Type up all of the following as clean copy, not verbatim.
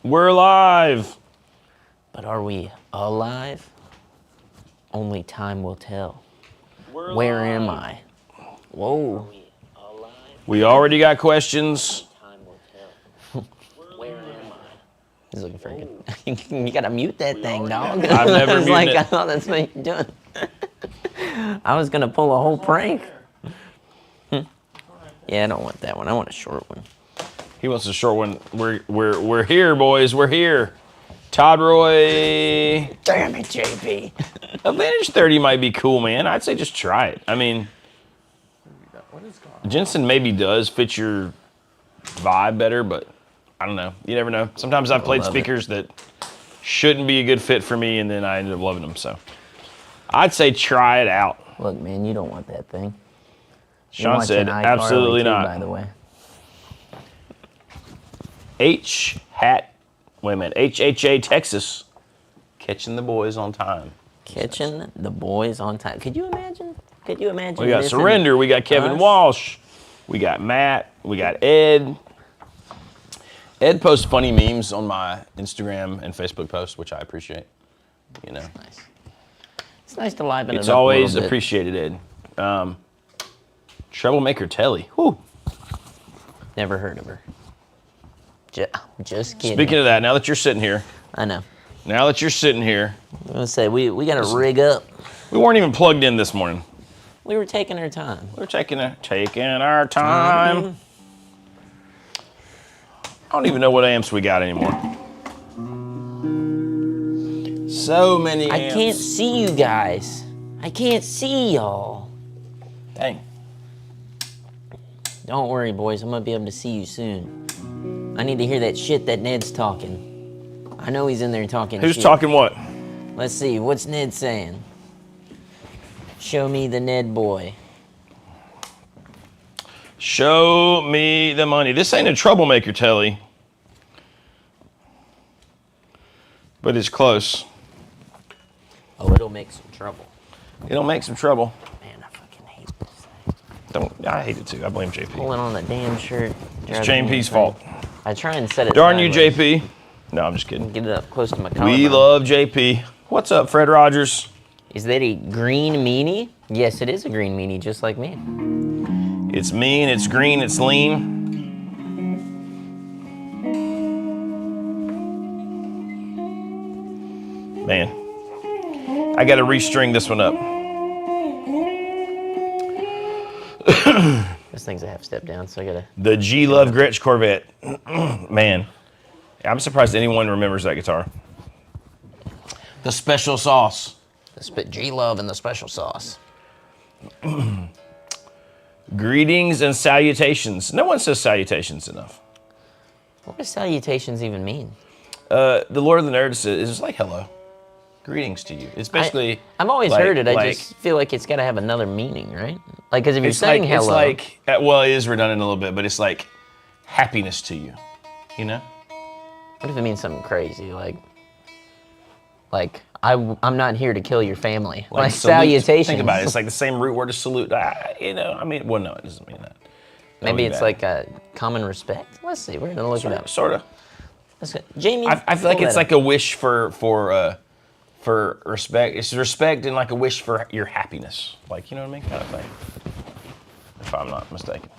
We're live. But are we alive? Only time will tell. Where am I? Whoa. We already got questions. Where am I? He's looking for a good. You gotta mute that thing, dog. I've never I was muted like, it. I thought that's what you're doing. I was gonna pull a whole prank. Yeah, I don't want that one. I want a short one. He wants a short one. We're here, boys. We're here. Todd Roy. Damn it, JP. Advantage 30 might be cool, man. I'd say just try it. I mean, Jensen maybe does fit your vibe better, but I don't know. You never know. Sometimes I've played speakers that shouldn't be a good fit for me, and then I ended up loving them. So I'd say try it out. Look, man, you don't want that thing. Sean said, absolutely not. By the way. HHA, Texas. Catching the boys on time. Catching the boys on time. Could you imagine? Could you imagine? We got Surrender. We got Kevin Walsh. We got Matt. We got Ed. Ed posts funny memes on my Instagram and Facebook posts, which I appreciate. You know, Nice. It's nice to liven it up. it's always appreciated, Ed. Troublemaker Telly. Whew. Never heard of her. Just kidding. Speaking of that, now that you're sitting here, I know. now that you're sitting here, I'm gonna say we got to rig up. we weren't even plugged in this morning. We were taking our time. We're taking our time. I don't even know what amps we got anymore. So many amps. I can't see you guys. I can't see y'all. Dang. Don't worry, boys. I'm gonna be able to see you soon. I need to hear that shit that Ned's talking. I know he's in there talking Who's shit. talking what? Let's see. What's Ned saying? Show me the Ned boy. Show me the money. This ain't a troublemaker, Telly. But it's close. Oh, it'll make some trouble. It'll make some trouble. Man, I fucking hate this thing. I hate it too. I blame JP. Pulling on the damn shirt. It's JP's fault. I try and set it Darn you, sideways. JP. No, I'm just kidding. Get it up close to my collarbone. We love JP. What's up, Fred Rogers? Is that a green meanie? Yes, it is a green meanie, just like me. It's mean, it's green, it's lean. Man, I gotta restring this one up. This thing's a half step down, so I gotta. The G Love Gretsch Corvette. Man, I'm surprised anyone remembers that guitar. The special sauce. The G-Love and the special sauce. Greetings and salutations. No one says salutations enough. What does salutations even mean? The Lord of the Nerds is like hello. Greetings to you. It's basically. I've always like- heard it. I like- just feel like it's got to have another meaning, right? Like, because if you're It's saying like, hello, it's like, well, it is redundant a little bit, but it's like happiness to you, you know? what if it means something crazy? Like I'm not here to kill your family. Like salute. salutations. Think about it. It's like the same root word as salute. You know, I mean, well, no, it doesn't mean that. Maybe it's like a common respect. Let's see. We're gonna look it up. Sort of. Let's go. Jamie, I feel like pull it's that like a wish for respect. It's respect and like a wish for your happiness. Like, you know what I mean? Kind of thing. If I'm not mistaken.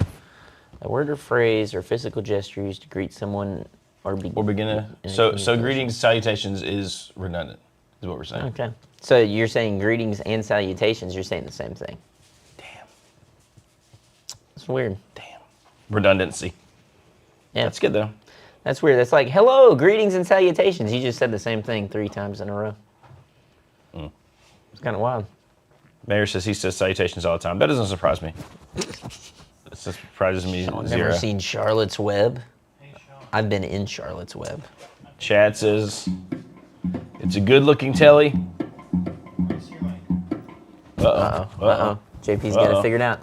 a word or phrase or physical gesture used to greet someone or begin. Or begin a, so greetings and salutations is redundant, is what we're saying. Okay. So you're saying greetings and salutations, you're saying the same thing. Damn. It's weird. Damn. Redundancy. Yeah. That's good though. That's weird. That's like, hello, greetings and salutations. You just said the same thing 3 times in a row. It's kind of wild. Mayor says he says salutations all the time. That doesn't surprise me. It surprises me I've zero. never seen Charlotte's Web. I've been in Charlotte's Web. Chad says it's a good-looking telly. Uh-oh. JP's got to figure it out.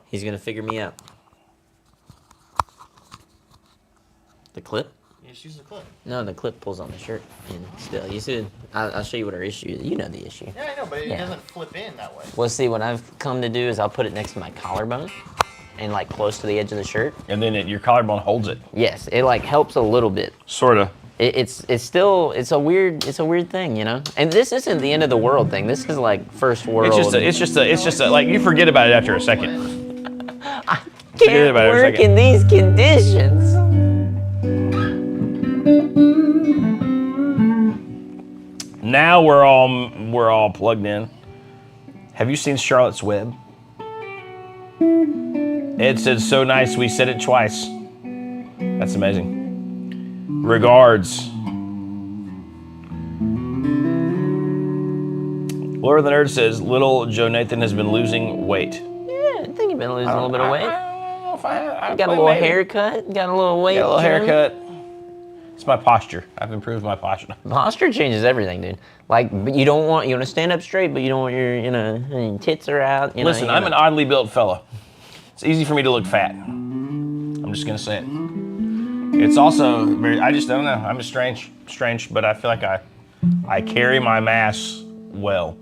He's going to figure me out. The clip? Yeah, just use the clip. No, the clip pulls on the shirt. And still, you see, I'll show you what our issue is. You know the issue. Yeah, I know, but it Yeah. doesn't flip in that way. Well, see, what I've come to do is I'll put it next to my collarbone and like close to the edge of the shirt. And then your collarbone holds it. Yes, it like helps a little bit. Sorta. it's still a weird thing, you know. And this isn't the end of the world thing. This is like first world. It's just a like you forget about it after a second. Can't work in these conditions. Now we're all plugged in. Have you seen Charlotte's Web? Ed said, so nice, we said it twice. That's amazing. Regards. Laura the Nerd says, little Joe Nathan has been losing weight. Yeah, I think you've been losing a little bit of weight. I don't know if I have. Got a little haircut, got a little weight. Got a little trim. haircut. It's my posture. I've improved my posture. Posture changes everything, dude. Like, but you want to stand up straight, but you don't want your tits are out. Listen, I'm an oddly built fella. It's easy for me to look fat. I'm just gonna say it. It's also very, I don't know. I'm just strange, but I feel like I carry my mass well.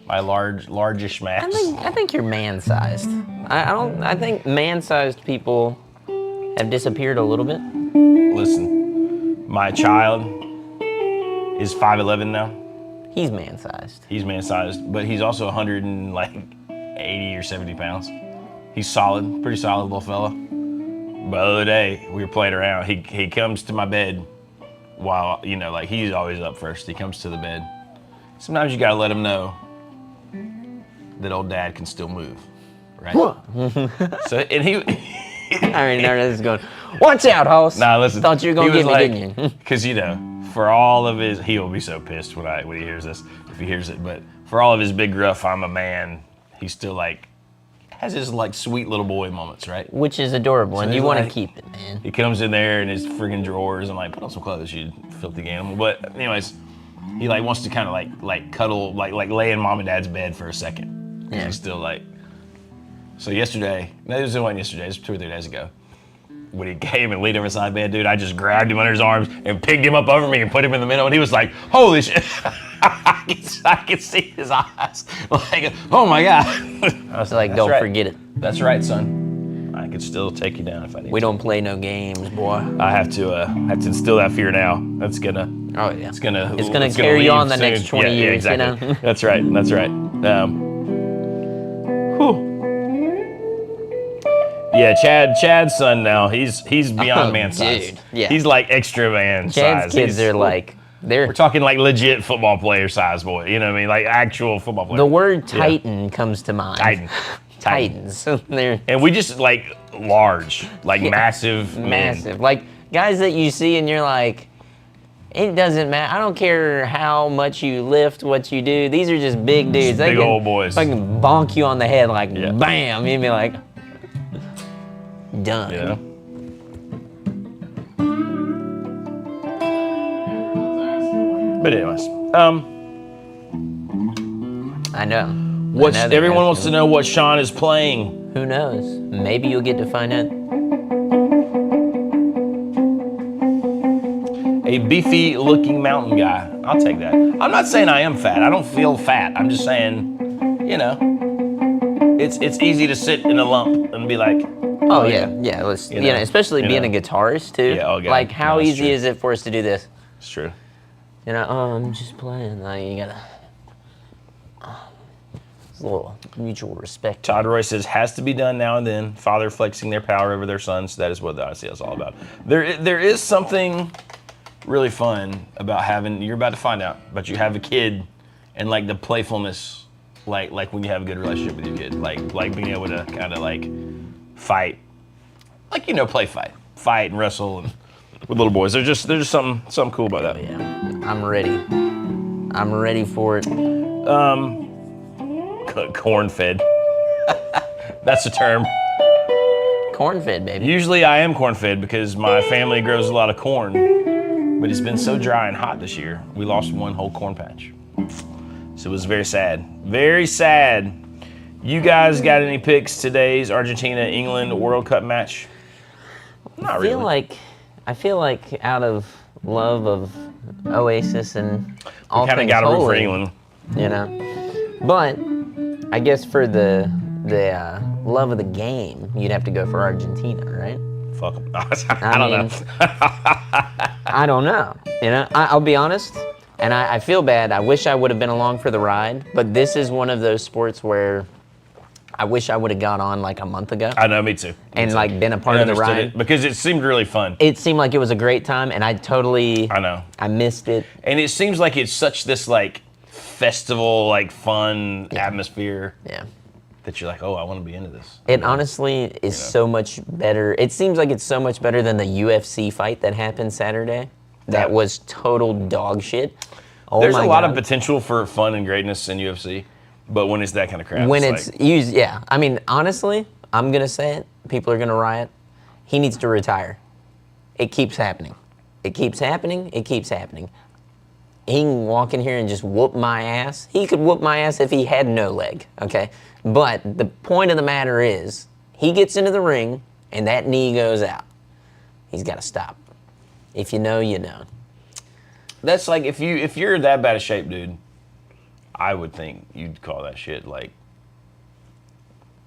My largish mass. I think you're man-sized. I think man-sized people have disappeared a little bit. Listen, my child is 5'11" now. He's man-sized. He's man-sized, but he's also 180 or 70 pounds. He's solid, pretty solid little fella. But the other day, we were playing around. He comes to my bed while, like he's always up first. He comes to the bed. Sometimes you gotta let him know that old dad can still move, right? So, and he... I already know where this is going. Watch out, host. Nah, listen. Thought you were going to get me, didn't you? Because, for all of his... He'll be so pissed when he hears this, if he hears it. But for all of his big gruff, I'm a man, he still, has his, sweet little boy moments, right? Which is adorable, and you want to keep it, man. He comes in there in his friggin' drawers and, put on some clothes, you filthy animal. But anyways, he, wants to kind of, cuddle, lay in mom and dad's bed for a second. Yeah. He's still, So yesterday, no, this wasn't yesterday, it was 2 or 3 days ago. When he came and laid over his side bed, dude, I just grabbed him under his arms and picked him up over me and put him in the middle, and he was like, holy shit. I could see his eyes. Oh my God. I was like, don't forget it. That's right, son. I could still take you down if I need to. We don't play no games, boy. I have to instill that fear now. That's gonna. Oh yeah. It's gonna carry you on the soon. next 20 years. Yeah, exactly. That's right. Whew. Yeah, Chad's son now. He's beyond man size. Dude, yeah. He's extra man Chad's size. kids are we're talking legit football player size boy. You know what I mean? Actual football player. The word Titan comes to mind. Titan. Titans. And we just large, massive. Massive. Guys that you see and you're like, it doesn't matter. I don't care how much you lift, what you do. These are just big dudes. Big old boys. I can bonk you on the head bam. You'd be like, done. Yeah. But anyways, I know. Everyone wants to know what Sean is playing. Who knows? Maybe you'll get to find out. A beefy looking mountain guy. I'll take that. I'm not saying I am fat. I don't feel fat. I'm just saying, it's easy to sit in a lump and be like, oh yeah. Especially being a guitarist too. Yeah, oh God. How easy true. is it for us to do this? It's true. I'm just playing. You gotta. It's a little mutual respect. Todd Roy says, has to be done now and then. Father flexing their power over their sons. That is what the Odyssey is all about. There is something really fun about you're about to find out, but you have a kid and the playfulness, like when you have a good relationship with your kid, like being able to kind of fight, play fight and wrestle and with little boys. There's just something cool about that. Yeah, I'm ready. I'm ready for it. Corn-fed. That's a term. Corn-fed, baby. Usually I am corn-fed because my family grows a lot of corn, but it's been so dry and hot this year, we lost one whole corn patch. So it was very sad. Very sad. You guys got any picks today's Argentina-England World Cup match? Not really. I feel like out of love of Oasis and all kind of things got to root for holy, England. But I guess for the love of the game, you'd have to go for Argentina, right? Fuck them. I don't know. I don't know. You know, I'll be honest, and I feel bad. I wish I would have been along for the ride, but this is one of those sports where I wish I would have got on like a month ago. I know, me too. And like been a part of the ride. It because it seemed really fun. It seemed like it was a great time, and I missed it. And it seems like it's such this like festival, like fun atmosphere. Yeah. That you're like, oh, I want to be into this. It honestly is so much better. It seems like it's so much better than the UFC fight that happened Saturday. That was total dog shit. Oh, there's a lot of potential for fun and greatness in UFC, but when it's that kind of crap, when it's used, yeah. I mean, honestly, I'm gonna say it. People are gonna riot. He needs to retire. It keeps happening. It keeps happening. It keeps happening. He can walk in here and just whoop my ass. He could whoop my ass if he had no leg, okay? But the point of the matter is, he gets into the ring and that knee goes out. He's got to stop. If you know, you know. That's like if you're that bad of shape, dude, I would think you'd call that shit like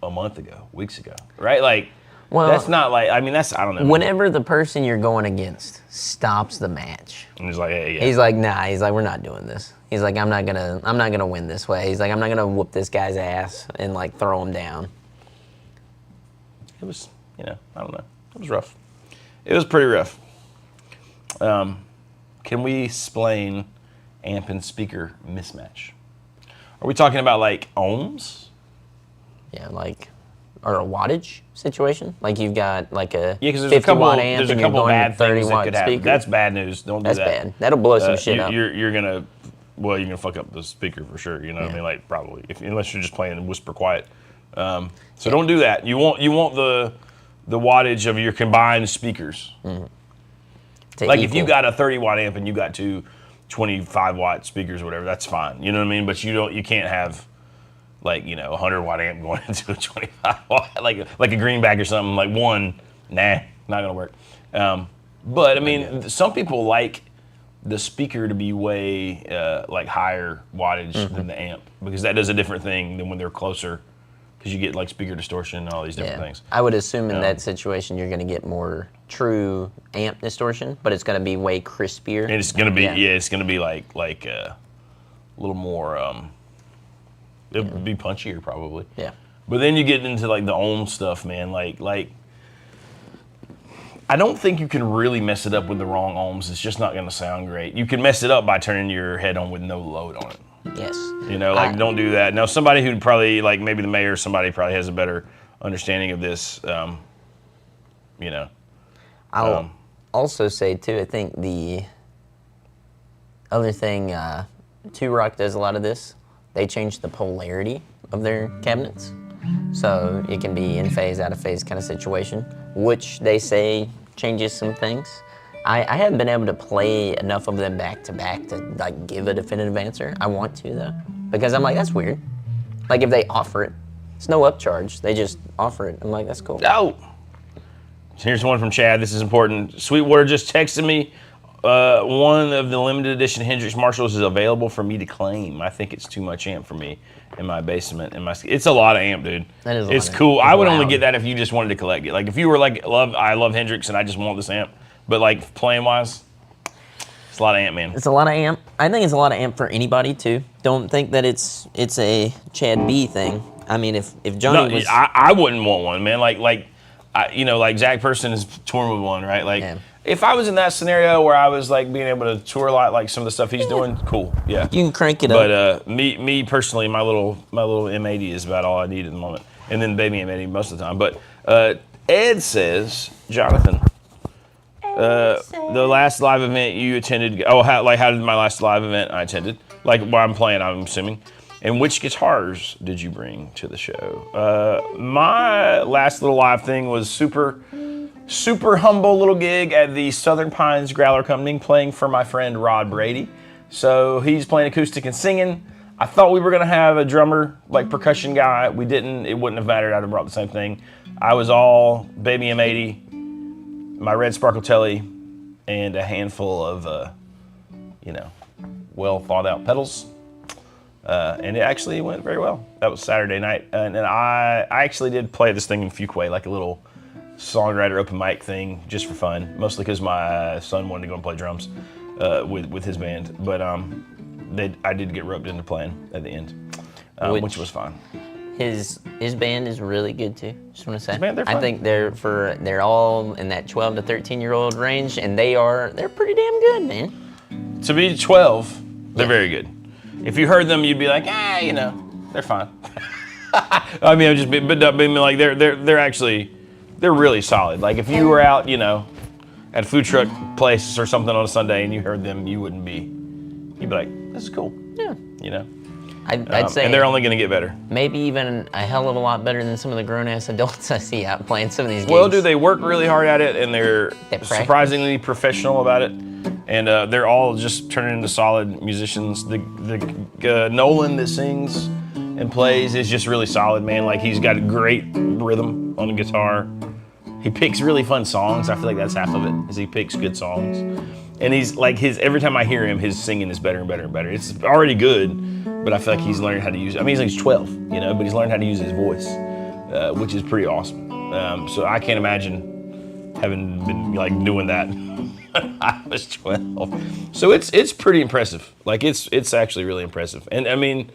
a month ago, weeks ago, right? Like, well, that's not like, I mean, that's, I don't know. Whenever the person you're going against stops the match, and he's like, hey, yeah. He's like, nah. He's like, we're not doing this. He's like, I'm not gonna win this way. He's like, I'm not gonna whoop this guy's ass and like throw him down. It was, I don't know. It was rough. It was pretty rough. Can we explain amp and speaker mismatch? Are we talking about like ohms? Yeah, like, or a wattage situation. Like you've got like a 50 watt amp there's and a you're couple going bad 30 things that watt could happen. speaker. That's bad news. Don't do that. That's bad. That'll blow some shit up. You're gonna fuck up the speaker for sure. You know what I mean? Like probably unless you're just playing whisper quiet. So don't do that. You want the wattage of your combined speakers. Mm-hmm. Like if you got a 30 watt amp and you got two 25 watt speakers or whatever, that's fine. You know what I mean? But you can't have like, a 100 watt amp going into a 25 watt, like a greenback or something, like one, nah, not gonna work. But I mean, some people like the speaker to be way like higher wattage than the amp because that does a different thing than when they're closer because you get like speaker distortion and all these different things. I would assume in that situation you're gonna get more true amp distortion, but it's gonna be way crispier. And it's gonna be, it's gonna be like a little more, it would be punchier probably. Yeah. But then you get into like the ohm stuff, man. Like I don't think you can really mess it up with the wrong ohms. It's just not gonna sound great. You can mess it up by turning your head on with no load on it. Yes. Don't do that. Now somebody who'd probably like maybe the mayor or somebody probably has a better understanding of this. I'll also say too, I think the other thing, Two Rock does a lot of this. They changed the polarity of their cabinets. So it can be in phase, out of phase kind of situation, which they say changes some things. I haven't been able to play enough of them back to back to like give a definitive answer. I want to though, because I'm like, that's weird. Like if they offer it, it's no upcharge. They just offer it. I'm like, that's cool. Oh, here's one from Chad. This is important. Sweetwater just texted me. One of the limited edition Hendrix Marshalls is available for me to claim. I think it's too much amp for me in my basement. It's a lot of amp, dude. That is. It's cool. I would only get that if you just wanted to collect it. Like if you were like, I love Hendrix and I just want this amp. But like playing wise, it's a lot of amp, man. It's a lot of amp. I think it's a lot of amp for anybody too. Don't think that it's a Chad B thing. I mean, if Johnny was, I wouldn't want one, man. Like Zach Person is touring with one, right? Like if I was in that scenario where I was like being able to tour a lot, like some of the stuff he's doing, cool, yeah. You can crank it up. But me personally, my little M80 is about all I need at the moment, and then baby M80 most of the time. But Ed says, Jonathan. The last live event you attended, how did my last live event I attended? Like while I'm playing, I'm assuming. And which guitars did you bring to the show? My last little live thing was super humble little gig at the Southern Pines Growler Company playing for my friend Rod Brady. So he's playing acoustic and singing. I thought we were gonna have a drummer, like percussion guy. We didn't, it wouldn't have mattered, I'd have brought the same thing. I was all baby M80, my red Sparkle Telly, and a handful of, well thought out pedals. And it actually went very well. That was Saturday night. And I actually did play this thing in Fuquay, like a little songwriter open mic thing just for fun, mostly because my son wanted to go and play drums with his band. But I did get roped into playing at the end, which was fun. His band is really good too. Just want to say, His band, they're fun. I think they're all in that 12 to 13-year-old range, and they're pretty damn good, man. To be 12, they're very good. If you heard them, you'd be like, they're fine. I mean, they're really solid. Like if you were out, at a food truck place or something on a Sunday and you heard them, you'd be like, this is cool. Yeah. I'd say, and they're only going to get better. Maybe even a hell of a lot better than some of the grown-ass adults I see out playing some of these games. Well, they work really hard at it, and they're surprisingly professional about it, and they're all just turning into solid musicians. The Nolan that sings and plays is just really solid, man. Like he's got a great rhythm on the guitar. He picks really fun songs. I feel like that's half of it, is he picks good songs. And he's like every time I hear him, his singing is better and better and better. It's already good, but I feel like he's learning how to use it. I mean, he's 12, but he's learned how to use his voice, which is pretty awesome. So I can't imagine having been like doing that when I was 12. So it's pretty impressive. Like it's actually really impressive. And I mean,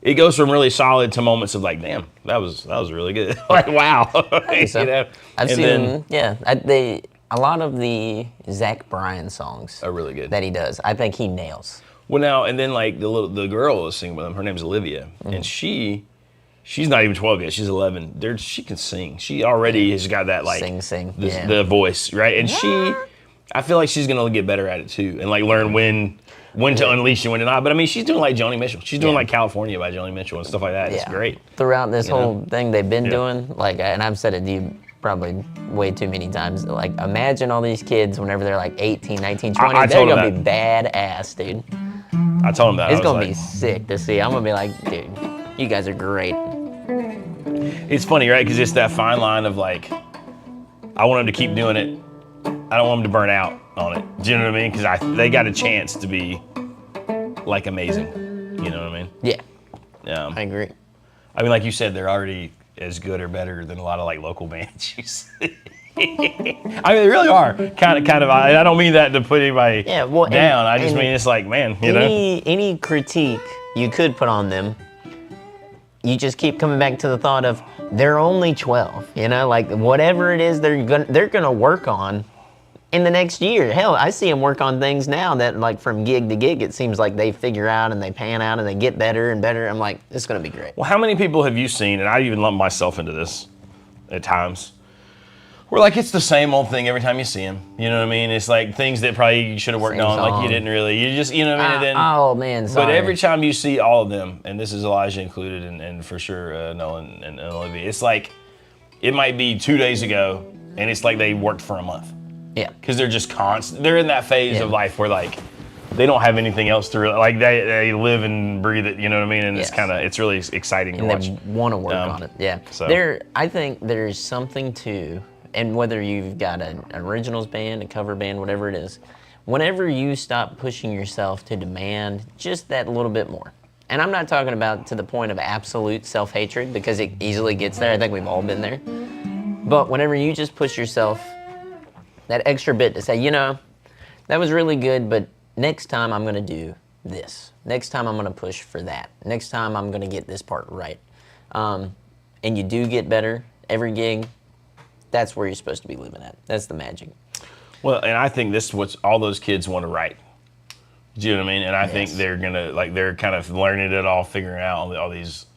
it goes from really solid to moments of like, damn, that was really good. Like, wow. So. I've seen a lot of the Zach Bryan songs are really good that he does. I think he nails. Well, now and then, like the girl is singing with him. Her name's Olivia, and she's not even 12 yet. She's 11. She can sing. She already has got that like sing. The voice, right? And I feel like she's gonna get better at it too, and like learn when to unleash and when to not. But I mean, she's doing like Joni Mitchell. She's doing like California by Joni Mitchell and stuff like that. It's great. Throughout this whole thing they've been doing, like, and I've said it to you probably way too many times, like, imagine all these kids whenever they're like 18, 19, 20, they're gonna be badass, dude. I told him that. It's gonna be sick to see. I'm gonna be like, dude, you guys are great. It's funny, right? Because it's that fine line of like, I want them to keep doing it. I don't want them to burn out on it. Do you know what I mean? Because they got a chance to be like amazing. You know what I mean? Yeah. I agree. I mean, like you said, they're already as good or better than a lot of like local bands you see. I mean, they really are kind of. I don't mean that to put anybody down. I just mean it's like, man, any critique you could put on them, you just keep coming back to the thought of they're only 12. Like whatever it is they're gonna work on in the next year. Hell, I see them work on things now that like from gig to gig, it seems like they figure out and they pan out and they get better and better. I'm like, it's gonna be great. Well, how many people have you seen, and I even lump myself into this at times, where like it's the same old thing every time you see them. You know what I mean? It's like things that probably you should have worked on, like you didn't really. You just, you know what I mean? And then, oh man, sorry. But every time you see all of them, and this is Elijah included, and for sure Nolan and Olivia, it's like it might be 2 days ago, and it's like they worked for a month. Yeah. Because they're just constant. They're in that phase of life where like they don't have anything else to really, like they live and breathe it. You know what I mean? And it's really exciting to watch. They want to work on it. Yeah. So. I think there's something to. And whether you've got an originals band, a cover band, whatever it is, whenever you stop pushing yourself to demand just that little bit more, and I'm not talking about to the point of absolute self-hatred because it easily gets there. I think we've all been there. But whenever you just push yourself that extra bit to say, that was really good, but next time I'm going to do this. Next time I'm going to push for that. Next time I'm going to get this part right. And you do get better every gig. That's where you're supposed to be living at. That's the magic. Well, and I think this is what all those kids want to write. Do you know what I mean? And I think they're gonna they're kind of learning it all, figuring out all these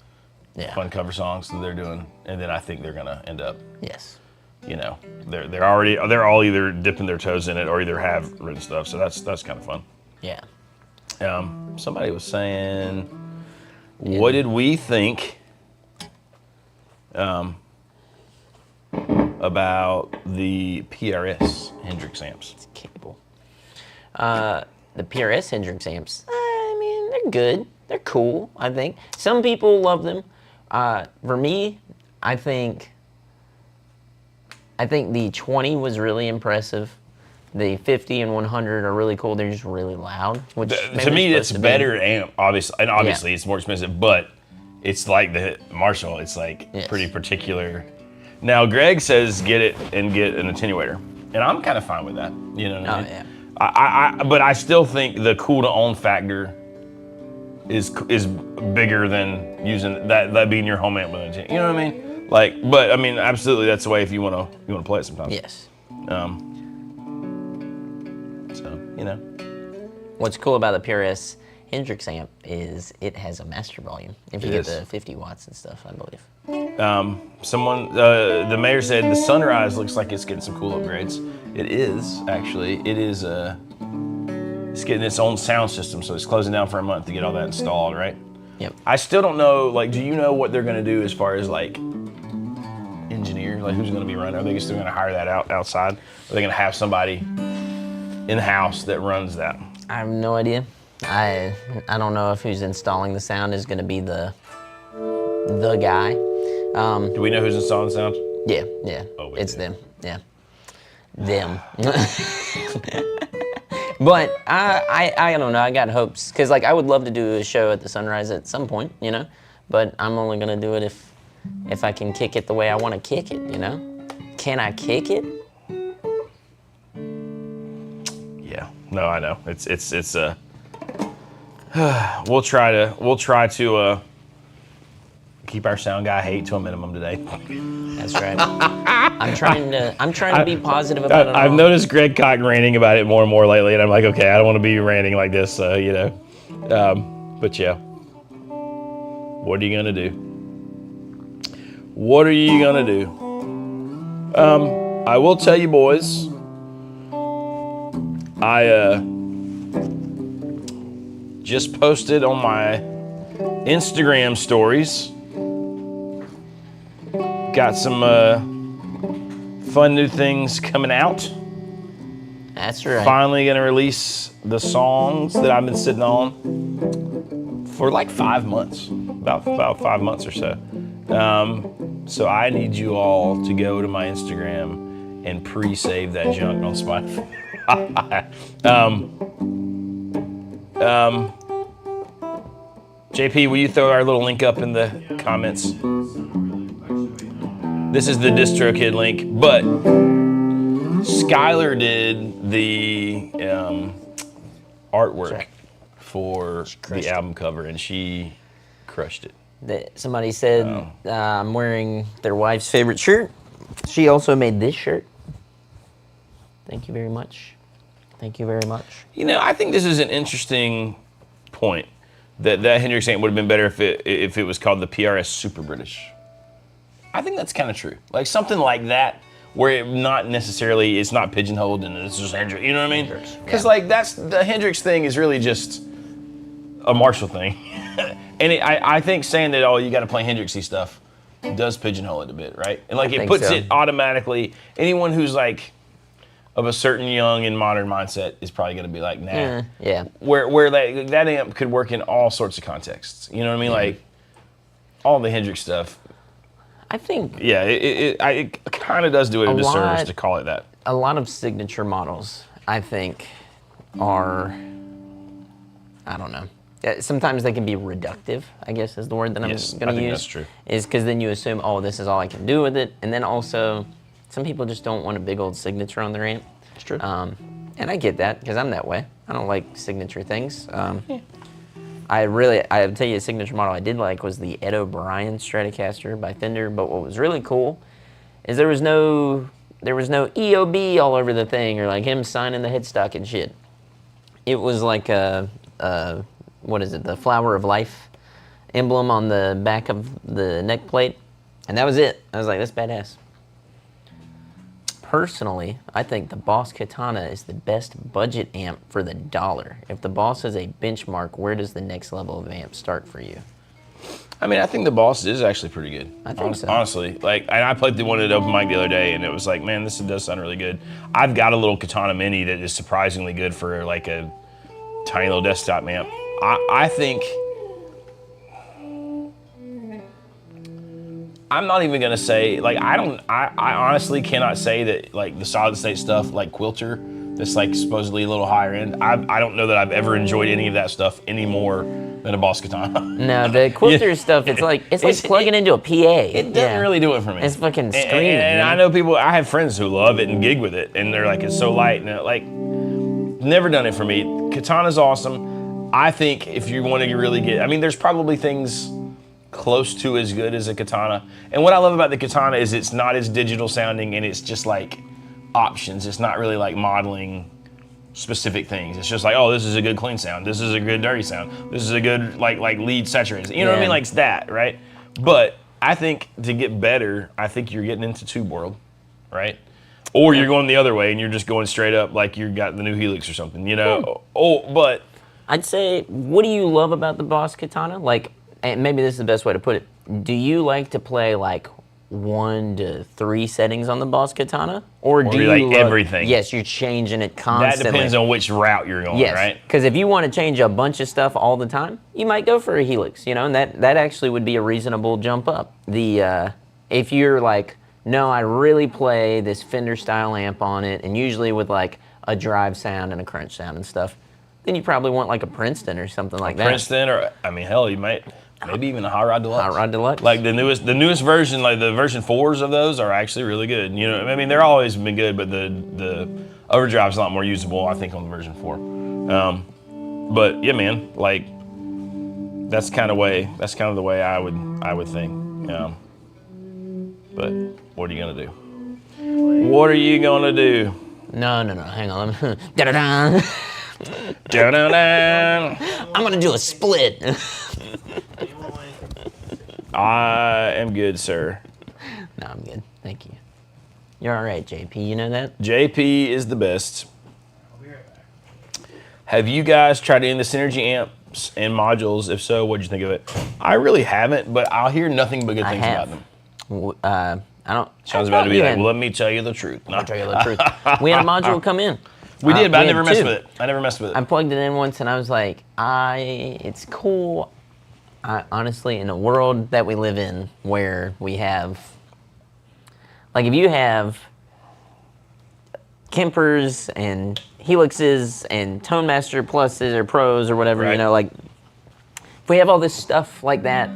fun cover songs that they're doing, and then I think they're gonna end up. Yes. They're all either dipping their toes in it or either have written stuff. So that's kind of fun. Yeah. Somebody was saying, what did we think? About the PRS Hendrix amps. It's cable. The PRS Hendrix amps, I mean, they're good. They're cool, I think. Some people love them. For me, I think the 20 was really impressive. The 50 and 100 are really cool. They're just really loud. Which to me, it's better amp, obviously. And obviously, it's more expensive, but it's like the Marshall. It's like pretty particular. Now, Greg says get it and get an attenuator, and I'm kind of fine with that. You know what I mean? Yeah. But I still think the cool to own factor is bigger than using that being your home amp with an attenuator. You know what I mean? Like, but I mean, absolutely, that's the way if you want to play it sometimes. Yes. So you know. What's cool about the PRS Hendrix amp is it has a master volume. If you get the 50 watts and stuff, I believe. Someone, the mayor said the Sunrise looks like it's getting some cool upgrades. It is, actually. It is, it's getting its own sound system, so it's closing down for a month to get all that installed, right? Yep. I still don't know, like, do you know what they're gonna do as far as, like, engineers? Like, who's gonna be running? Are they still gonna hire that outside? Are they gonna have somebody in-house that runs that? I have no idea. I don't know if who's installing the sound is going to be the guy. Do we know who's installing the sound? Yeah. Oh, we it's do. them. Yeah, them. But I don't know. I got hopes because like I would love to do a show at the Sunrise at some point, you know. But I'm only going to do it if I can kick it the way I want to kick it, you know. Can I kick it? Yeah. No, I know. It's we'll try to keep our sound guy hate to a minimum today. That's right. I'm trying to be positive about it. I've noticed Greg Cotton ranting about it more and more lately, and I'm like, okay, I don't want to be ranting like this, you know. But yeah, what are you gonna do? What are you gonna do? I will tell you, boys. I just posted on my Instagram stories. Got some fun new things coming out. That's right. Finally gonna release the songs that I've been sitting on for like 5 months, about 5 months or so. So I need you all to go to my Instagram and pre-save that junk on Spotify. JP, will you throw our little link up in the comments? This is the DistroKid link, but Skylar did the artwork for the album cover, and she crushed it. Somebody said I'm wearing their wife's favorite shirt. She also made this shirt. Thank you very much. Thank you very much. You know, I think this is an interesting point. That Hendrix amp would have been better if it was called the PRS Super British. I think that's kind of true. Like something like that, where it not necessarily it's not pigeonholed and it's just Hendrix. You know what I mean? Because like that's the Hendrix thing is really just a Marshall thing, and I think saying that you got to play Hendrixy stuff does pigeonhole it a bit, right? And like it puts it automatically. Anyone who's like of a certain young and modern mindset is probably going to be like, nah. Yeah. Where that amp could work in all sorts of contexts. You know what I mean? Like all the Hendrix stuff. I think. Yeah, it kind of does do it a disservice to call it that. A lot of signature models, I think, are, I don't know. Sometimes they can be reductive, I guess is the word that I'm going to use. I think that's true. Is because then you assume, oh, this is all I can do with it. And then also, some people just don't want a big old signature on their amp. It's true. And I get that, because I'm that way. I don't like signature things. I'll tell you a signature model I did like was the Ed O'Brien Stratocaster by Fender, but what was really cool is there was no EOB all over the thing, or like him signing the headstock and shit. It was like what is it, the Flower of Life emblem on the back of the neck plate, and that was it. I was like, that's badass. Personally, I think the Boss Katana is the best budget amp for the dollar. If the Boss is a benchmark, where does the next level of amp start for you? I mean, I think the Boss is actually pretty good. I think so. Honestly, like, and I played the one at open mic the other day, and it was like, man, this does sound really good. I've got a little Katana Mini that is surprisingly good for like a tiny little desktop amp. I think. I'm not even gonna say, like, I honestly cannot say that, like, the solid state stuff, like Quilter, that's like supposedly a little higher end, I don't know that I've ever enjoyed any of that stuff any more than a Boss Katana. No, the quilter stuff, it's like plugging into a PA. It doesn't really do it for me. It's fucking screaming. And I know people, I have friends who love it and gig with it, and they're like, it's so light, and like, never done it for me. Katana's awesome. I think if you want to really get, I mean, there's probably things close to as good as a katana. And what I love about the katana is it's not as digital sounding, and it's just like options. It's not really like modeling specific things. It's just like, oh, this is a good clean sound. This is a good dirty sound. This is a good like lead saturated. You know what I mean? Like it's that, right? But I think to get better, I think you're getting into tube world, right? Or you're going the other way and you're just going straight up like you got the new Helix or something, you know? But I'd say, what do you love about the Boss Katana? Like, and maybe this is the best way to put it. Do you like to play like 1 to 3 settings on the Boss Katana? Or do you like everything? Yes, you're changing it constantly. That depends on which route you're going, right? Because if you want to change a bunch of stuff all the time, you might go for a Helix, you know, and that actually would be a reasonable jump up. If you're like, no, I really play this Fender style amp on it, and usually with like a drive sound and a crunch sound and stuff, then you probably want like a Princeton or something like that. Princeton, or I mean, hell, you might maybe even a Hot Rod Deluxe. Hot Rod Deluxe. Like the newest version, like the version 4s of those are actually really good. You know, I mean, they're always been good, but the overdrive's a lot more usable, I think, on the version 4. But yeah, man, like that's kind of the way I would think. But what are you gonna do? What are you gonna do? No, hang on. Da-da-da. Da-da-da. I'm gonna do a split. I am good, sir. No, I'm good. Thank you. You're all right, JP. You know that? JP is the best. Have you guys tried any of the Synergy amps and modules? If so, what'd you think of it? I really haven't, but I'll hear nothing but good things about them. I don't. Sounds about to be like, well, let me tell you the truth. I'll tell you the truth. We had a module come in. We did, but I never messed two. with it. I plugged it in once, and I was like, it's cool. Honestly, in a world that we live in, where we have, like, if you have Kempers and Helixes and Tone Master Pluses or Pros or whatever, you know, like, if we have all this stuff like that,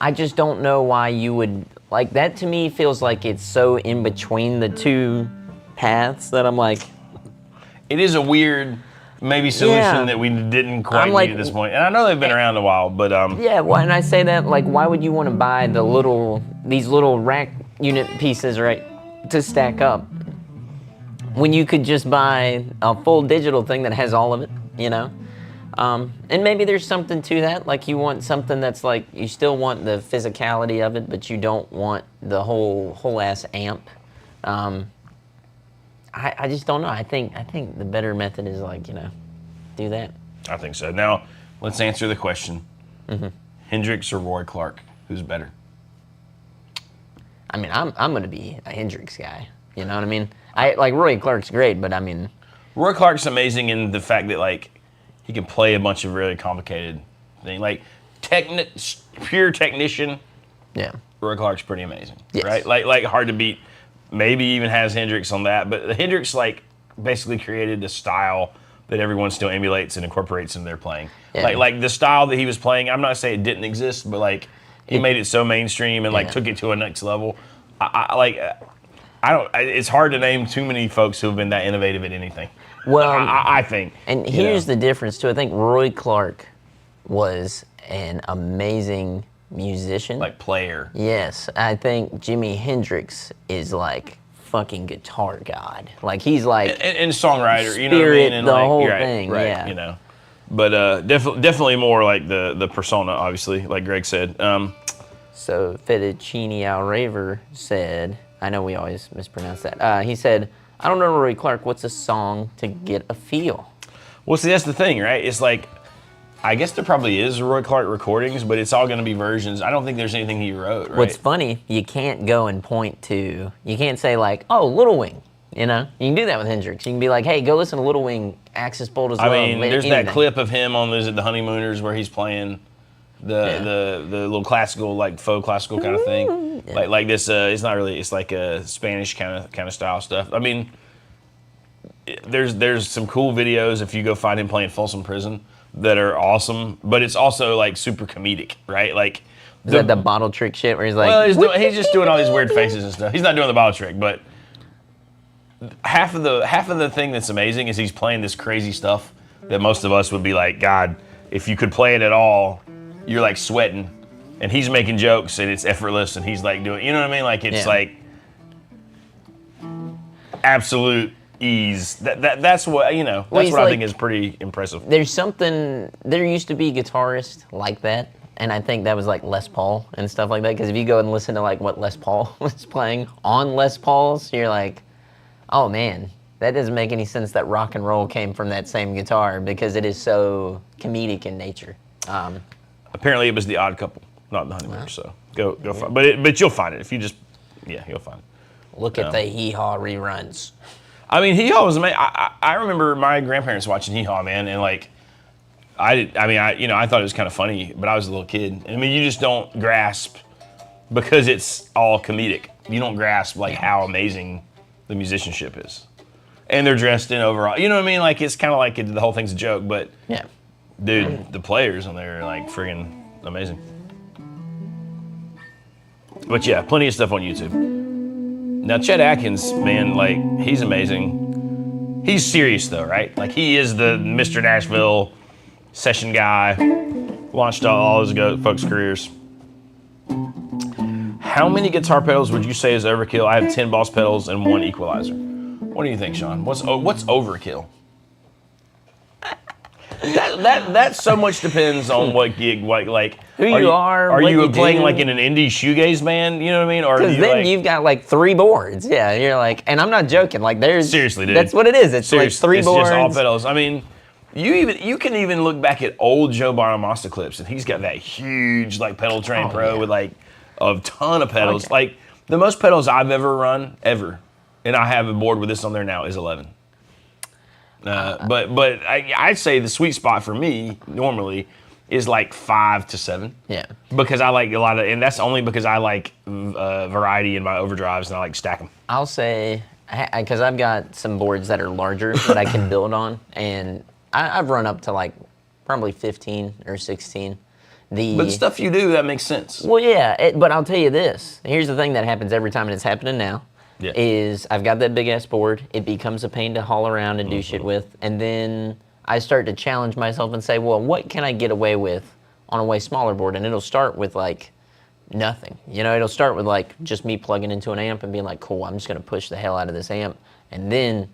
I just don't know why you would, like, that to me feels like it's so in between the two paths that I'm like, it is a weird, maybe solution that we didn't quite need at this point. And I know they've been around a while, but yeah. Why? And I say that, like, why would you want to buy these little rack unit pieces, right, to stack up, when you could just buy a full digital thing that has all of it, you know? And maybe there's something to that. Like, you want something that's like, you still want the physicality of it, but you don't want the whole ass amp. I just don't know. I think the better method is, like, you know, do that. I think so. Now, let's answer the question. Hendrix or Roy Clark? Who's better? I mean, I'm going to be a Hendrix guy. You know what I mean? Like, Roy Clark's great, but I mean... Roy Clark's amazing in the fact that, like, he can play a bunch of really complicated things. Like, pure technician, yeah, Roy Clark's pretty amazing, yes. Right? Like hard to beat. Maybe even has Hendrix on that, but the Hendrix, like, basically created a style that everyone still emulates and incorporates in their playing. Yeah. Like the style that he was playing, I'm not saying it didn't exist, but, like, he made it so mainstream and, like, took it to a next level. It's hard to name too many folks who have been that innovative at anything. Well, I think. And here's the difference, too. I think Roy Clark was an amazing musician. Like, player. Yes. I think Jimi Hendrix is, like, fucking guitar god. Like, he's like... And songwriter, spirit, you know what I mean? And, the like, whole right, thing, right, yeah. You know. But definitely more like the persona, obviously, like Greg said. So Fettuccine Alraver said, I know we always mispronounce that. He said, I don't know, Roy Clark, what's a song to get a feel? Well, see, that's the thing, right? It's like, I guess there probably is Roy Clark recordings, but it's all going to be versions. I don't think there's anything he wrote, right? What's funny, you can't go and point to, you can't say like, oh, Little Wing, you know? You can do that with Hendrix. You can be like, hey, go listen to Little Wing, Axis Bold as Love. I mean, there's that clip of him on the Honeymooners where he's playing the little classical, like faux classical kind of thing. Yeah. Like this, it's not really, it's like a Spanish kind of style stuff. I mean, there's some cool videos if you go find him playing Folsom Prison that are awesome, but it's also like super comedic, right? Like Is that the bottle trick shit where he's like, well, he's just doing all these weird faces and stuff. He's not doing the bottle trick, but half of the thing that's amazing is he's playing this crazy stuff that most of us would be like, God, if you could play it at all, you're like sweating, and he's making jokes and it's effortless, and he's like doing, you know what I mean? Like it's like absolute ease. That's what that's what I think is pretty impressive. There used to be guitarists like that, and I think that was like Les Paul and stuff like that, because if you go and listen to like what Les Paul was playing on Les Paul's, you're like, oh man, that doesn't make any sense that rock and roll came from that same guitar, because it is so comedic in nature. Apparently it was The Odd Couple, not The Honeymooners, so go find but you'll find it if you just you'll find it. Look at the Hee Haw reruns. I mean, Hee Haw was amazing. I remember my grandparents watching Hee Haw, man, and like, I thought it was kind of funny, but I was a little kid. I mean, you just don't grasp, because it's all comedic. You don't grasp like how amazing the musicianship is, and they're dressed in overall. You know what I mean? Like it's kind of like the whole thing's a joke, but dude, the players on there are like friggin' amazing. But yeah, plenty of stuff on YouTube. Now, Chet Atkins, man, like, he's amazing. He's serious, though, right? Like, he is the Mr. Nashville session guy. Launched all his folks' careers. How many guitar pedals would you say is overkill? I have 10 Boss pedals and 1 equalizer. What do you think, Sean? What's overkill? That so much depends on what gig, like who you are. Are what you playing do. like in an indie shoegaze band? You know what I mean? Or because then you've got like 3 boards. Yeah, you're like, and I'm not joking. Like there's seriously, dude. That's what it is. It's like 3 boards. It's just all pedals. I mean, you can even look back at old Joe Bonamassa clips, and he's got that huge like pedal train pro with like a ton of pedals. Okay. Like the most pedals I've ever run ever, and I have a board with this on there now is 11. But I'd say the sweet spot for me normally is like 5 to 7. Yeah. Because I like a lot of, and that's only because I like variety in my overdrives, and I like stack them. I'll say, because I've got some boards that are larger that I can build on, and I've run up to like probably 15 or 16. But the stuff you do, that makes sense. Well, yeah, but I'll tell you this. Here's the thing that happens every time, and it's happening now. Yeah. Is I've got that big ass board, it becomes a pain to haul around and do shit with, and then I start to challenge myself and say, well, what can I get away with on a way smaller board? And it'll start with like nothing. You know, it'll start with like just me plugging into an amp and being like, cool, I'm just gonna push the hell out of this amp. And then,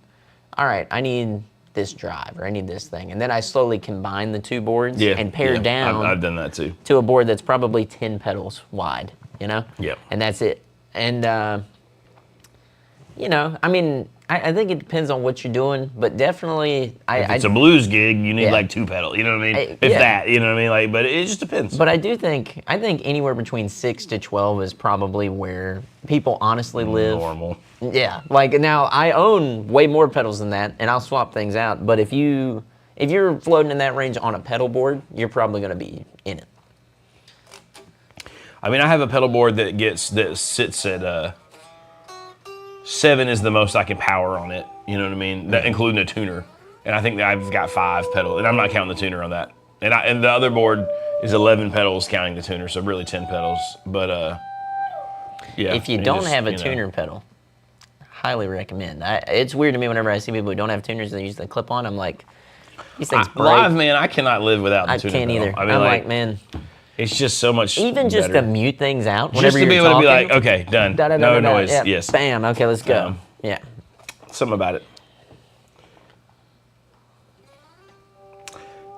all right, I need this drive or I need this thing. And then I slowly combine the 2 boards and pare down. I've done that too. To a board that's probably 10 pedals wide, you know? Yeah. And that's it. And, you know, I mean, I think it depends on what you're doing, but definitely, If it's a blues gig, you need like 2 pedals. You know what I mean? If that, you know what I mean? Like, but it just depends. But I think anywhere between 6 to 12 is probably where people honestly live. Normal. Yeah, like now I own way more pedals than that, and I'll swap things out. But if you're floating in that range on a pedal board, you're probably going to be in it. I mean, I have a pedal board that sits at 7 is the most I can power on it. You know what I mean? That, including a tuner. And I think that I've got 5 pedals, and I'm not counting the tuner on that. And the other board is 11 pedals counting the tuner, so really 10 pedals. But yeah. If you don't have a tuner pedal, highly recommend. It's weird to me whenever I see people who don't have tuners that use the clip-on. I'm like, these things break. Live, man, I cannot live without the tuner I can't pedal. either. I mean, I'm like, man. It's just so much Even just better. to mute things out Just whenever to be you're able to be talking. like, okay, done. No noise. Yeah. Yes. Bam. Okay, let's go. Yeah. Something about it.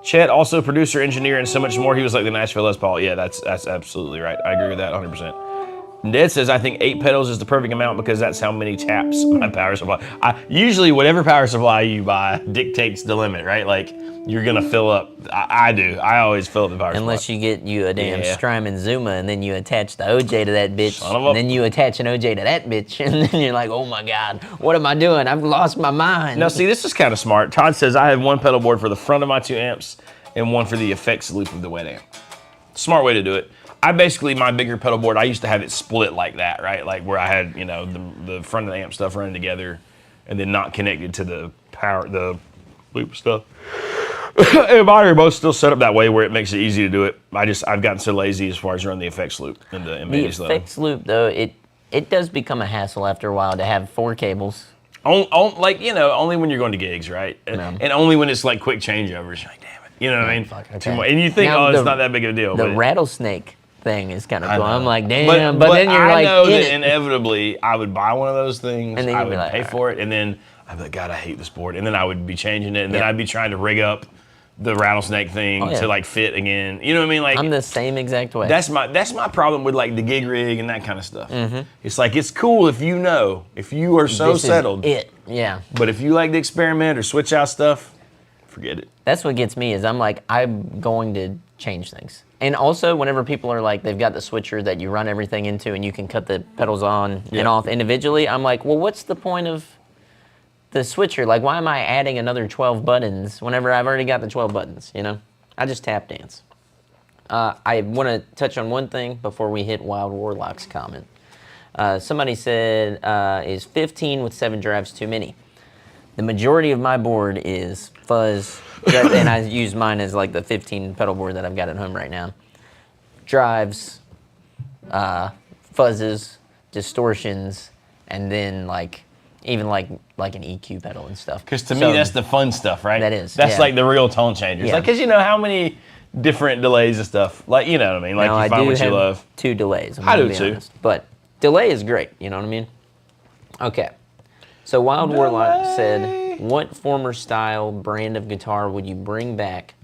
Chet, also producer, engineer, and so much more. He was like the Nashville Les Paul. Yeah, that's absolutely right. I agree with that 100%. Ned says, I think 8 pedals is the perfect amount because that's how many taps my power supply. Usually, whatever power supply you buy dictates the limit, right? Like, you're going to fill up. I do. I always fill up the power Unless supply. you get you a damn Strymon Zuma and then you attach the OJ to that bitch. And then you attach an OJ to that bitch. And then you're like, oh my God, what am I doing? I've lost my mind. Now, see, this is kind of smart. Todd says, I have 1 pedal board for the front of my 2 amps and 1 for the effects loop of the wet amp. Smart way to do it. I basically, my bigger pedal board, I used to have it split like that, right? Like where I had, you know, the front of the amp stuff running together and then not connected to the power, the loop stuff. And mine are both still set up that way where it makes it easy to do it. I've gotten so lazy as far as running the effects loop and the The M80s though. effects loop, though, it does become a hassle after a while to have 4 cables. Like, only when you're going to gigs, right? And only when it's like quick changeovers. You're like, damn it. You know what I mean? Okay. And you think, Now, it's not that big of a deal. The but rattlesnake thing is kind of cool. know. I'm like, damn. But then you're I like, know in that it. inevitably I would buy one of those things. And then I you'd be would like, pay all right. for it. And then I'd be like, God, I hate this board. And then I would be changing it. And then Yep. I'd be trying to rig up the rattlesnake thing yeah. to like fit again. You know what I mean? Like I'm the same exact way. that's my problem with like the gig rig and that kind of stuff. Mm-hmm. It's like it's cool if you are so This is settled. it. Yeah. But if you like to experiment or switch out stuff, forget it. That's what gets me is I'm like, I'm going to change things. And also whenever people are like, they've got the switcher that you run everything into and you can cut the pedals on and off individually, I'm like, well, what's the point of the switcher? Like, why am I adding another 12 buttons whenever I've already got the 12 buttons, I just tap dance. I want to touch on one thing before we hit Wild Warlock's comment. Somebody said, is 15 with 7 drives too many? The majority of my board is fuzz, and I use mine as like the 15 pedal board that I've got at home right now. Drives, fuzzes, distortions, and then even like an EQ pedal and stuff. Because to me, that's the fun stuff, right? That is, That's yeah. like the real tone changers. Yeah. Like, because how many different delays and stuff. Like, you know what I mean? Like, Now, you I find do what you have love. 2 delays. I'm I gonna do be too. honest. But delay is great, you know what I mean? Okay. So Wild Warlock said, what former style brand of guitar would you bring back,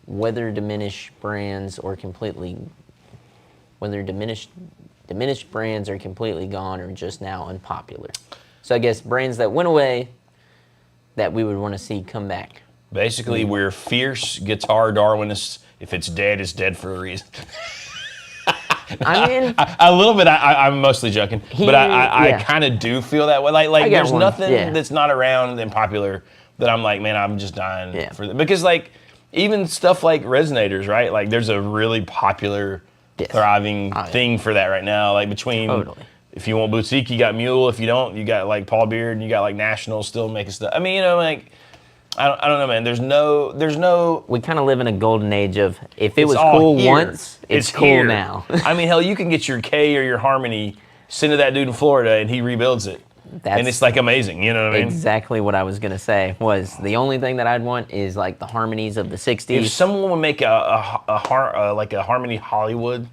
whether diminished brands are completely gone or just now unpopular? So I guess brands that went away that we would want to see come back. Basically, we're fierce guitar Darwinists. If it's dead for a reason. I mean, A little bit. I'm mostly joking, but I kind of do feel that way. Like got there's one, nothing yeah. that's not around and popular that I'm like, man, I'm just dying Yeah. for that. Because like even stuff like resonators, right? Like there's a really popular, thriving thing for that right now. Like between, if you want boutique, you got Mule. If you don't, you got like Paul Beard, and you got like National still making stuff. I mean, like. I don't know, man. There's no. We kind of live in a golden age of if it was all cool here. once, it's cool here. now. I mean, hell, you can get your K or your Harmony, send to that dude in Florida, and he rebuilds it. And it's like amazing, you know what I mean? Exactly what I was gonna say. Was the only thing that I'd want is like the harmonies of the '60s. If someone would make like a Harmony Hollywood,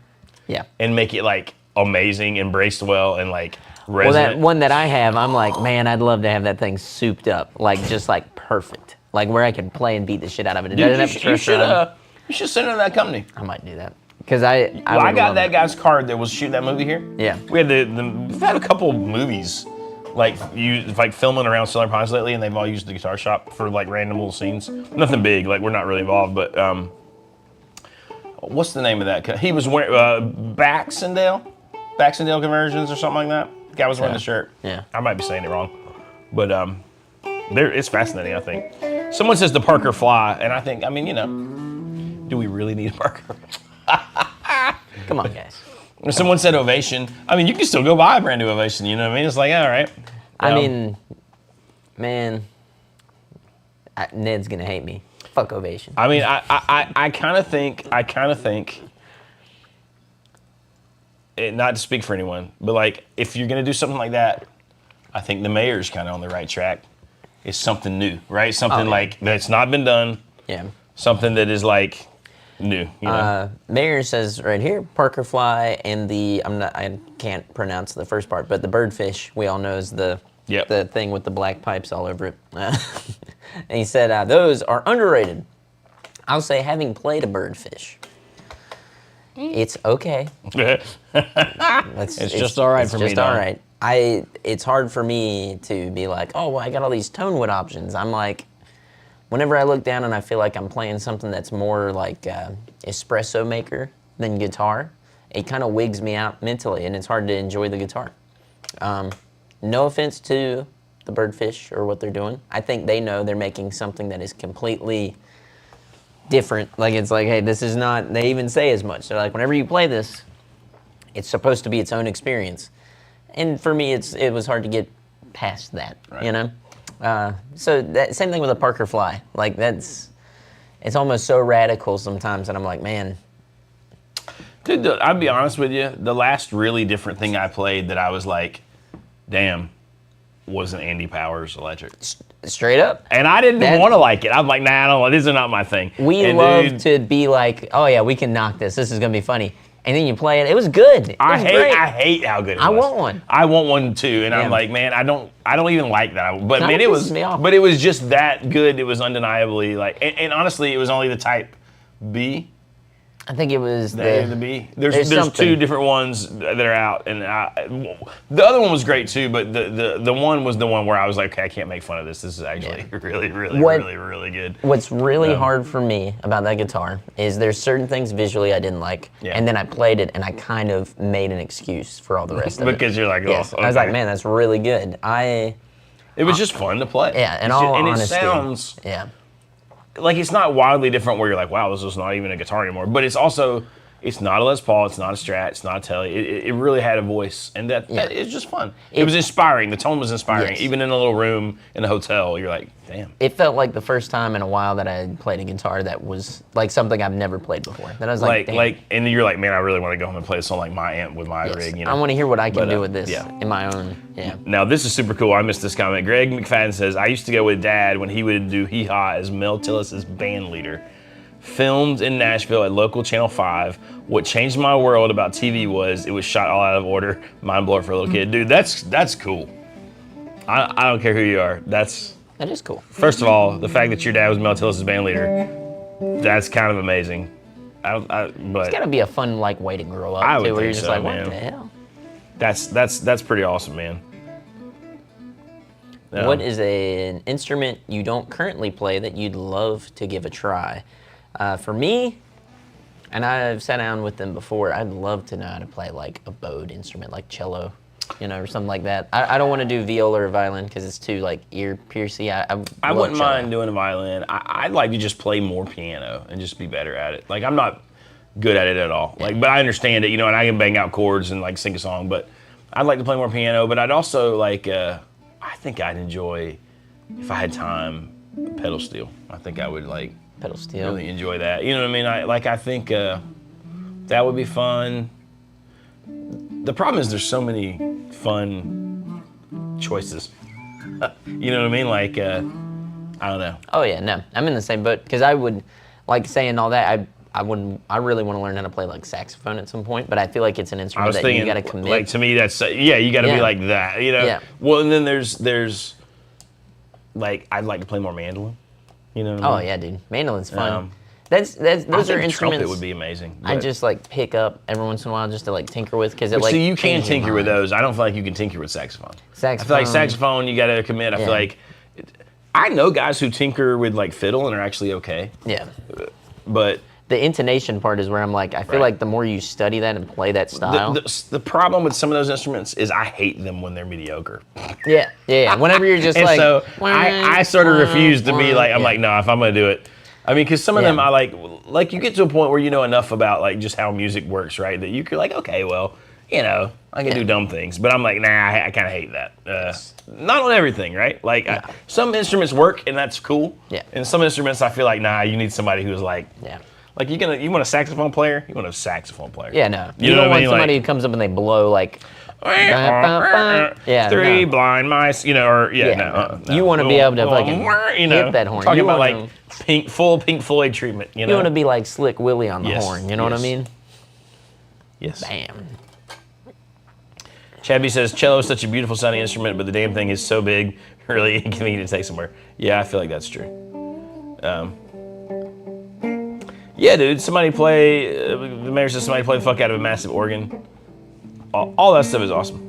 and make it like amazing, embraced well, and like resonant. Well, that one that I have, I'm like, man, I'd love to have that thing souped up, like just like perfect, like where I can play and beat the shit out of it. It doesn't have to trust around. You should send it to that company. I might do that because I got that guy's card that was shooting that movie here. Yeah, we had we've had a couple movies like filming around Southern Pines lately, and they've all used the guitar shop for like random little scenes. Nothing big, like we're not really involved, but what's the name of that? He was wearing Baxendale Conversions or something like that. The guy was wearing the shirt. Yeah, I might be saying it wrong, but it's fascinating. I think someone says the Parker Fly, and I think, I mean, do we really need a Parker? Come on, guys. Someone said Ovation. I mean, you can still go buy a brand new Ovation. You know what I mean? It's like, all right. I mean, man, Ned's gonna hate me. Fuck Ovation. I mean, I kind of think, not to speak for anyone, but like if you're gonna do something like that, I think the mayor's kind of on the right track. It's something new, right? Something like that's not been done. Yeah. Something that is like new. You know? Mayor says right here, Parker Fly and I can't pronounce the first part, but the birdfish we all know is the thing with the black pipes all over it. And he said those are underrated. I'll say, having played a birdfish, it's okay. It's just all right for me. It's just all right. It's hard for me to be like, oh, well, I got all these tone wood options. I'm like, whenever I look down and I feel like I'm playing something that's more like espresso maker than guitar, it kind of wigs me out mentally, and it's hard to enjoy the guitar. No offense to the birdfish or what they're doing. I think they know they're making something that is completely different. Like, it's like, hey, this is not, they even say as much. They're like, whenever you play this, it's supposed to be its own experience. And for me, it was hard to get past that, you know? So that same thing with a Parker Fly. Like it's almost so radical sometimes, and I'm like, man. Dude, I'll be honest with you. The last really different thing I played that I was like, damn, was an Andy Powers electric. Straight up. And I didn't want to like it. I'm like, nah, I don't want. These are not my thing. We love to be like, oh yeah, we can knock this. This is gonna be funny. And then you play it. It was good. I hate how good it was. I want one. I want one too. And I'm like, man, I don't even like that. But man, it was just that good. It was undeniably like, and honestly, it was only the Type B. I think it was the B. There's two different ones that are out, and the other one was great too. But the one was the one where I was like, okay, I can't make fun of this. This is actually really good. What's really hard for me about that guitar is there's certain things visually I didn't like, and then I played it and I kind of made an excuse for all the rest of it. Because you're like, oh, okay. I was like, man, that's really good. It was just fun to play. Yeah, and honesty. It sounds like it's not wildly different where you're like, wow, this is not even a guitar anymore. But it's also, it's not a Les Paul, it's not a Strat, it's not a Tele. It really had a voice, and that is just fun. It was inspiring. The tone was inspiring. Yes. Even in a little room in a hotel, you're like, damn. It felt like the first time in a while that I had played a guitar that was like something I've never played before. That I was like, damn. And you're like, man, I really want to go home and play a song like my amp with my rig. You know? I want to hear what I can do with this in my own. Yeah. Now this is super cool. I missed this comment. Greg McFadden says, I used to go with Dad when he would do Hee Haw as Mel Tillis's band leader. Filmed in Nashville at local Channel 5. What changed my world about TV was it was shot all out of order. Mind blower for a little kid. Dude, that's cool. I don't care who you are. That is cool. First of all, the fact that your dad was Mel Tillis' band leader, that's kind of amazing. But it's gotta be a fun way to grow up too, where you're just like, what the hell? That's pretty awesome, man. What is an instrument you don't currently play that you'd love to give a try? For me, and I've sat down with them before, I'd love to know how to play like a bowed instrument, like cello, or something like that. I don't want to do viola or violin because it's too ear piercy. I wouldn't mind doing a violin. I'd like to just play more piano and just be better at it. Like I'm not good at it at all. But I understand it, and I can bang out chords and sing a song. But I'd like to play more piano. But I'd also I think I'd enjoy, if I had time, pedal steel. I think I would pedal steel. Really enjoy that. You know what I mean? I think that would be fun. The problem is there's so many fun choices. You know what I mean? I don't know. Oh yeah, no, I'm in the same boat because I would saying all that. I really want to learn how to play saxophone at some point, but I feel like it's an instrument that you got to commit. To me, that's you got to be like that. Yeah. Well, and then there's I'd like to play more mandolin. You know what I mean? Oh yeah, dude, mandolin's fun. Those are instruments. Trumpet would be amazing. I just pick up every once in a while just to tinker with because so you can tinker with those. I don't feel like you can tinker with saxophone. I feel like saxophone, you got to commit. I feel like I know guys who tinker with fiddle and are actually okay. Yeah. But the intonation part is where I'm I feel like the more you study that and play that style. The problem with some of those instruments is I hate them when they're mediocre. Yeah. Whenever you're just and so I sort of refuse to be I'm no, if I'm going to do it. I mean, because some of them I you get to a point where you know enough about just how music works, right? That you're okay, well, I can do dumb things. But I'm nah, I kind of hate that. Not on everything, right? Some instruments work and that's cool. Yeah. And some instruments I feel nah, you need somebody who's you want a saxophone player? You want a saxophone player. Yeah, no. You don't want somebody who comes up and they blow three blind mice, no. You want to be able to hit that horn. Talking about full Pink Floyd treatment, You want to be like Slick Willie on the horn, you know what I mean? Yes. Bam. Chabby says, cello is such a beautiful sounding instrument, but the damn thing is so big, really inconvenient to take somewhere. Yeah, I feel like that's true. Yeah, dude, the mayor says somebody play the fuck out of a massive organ. All that stuff is awesome.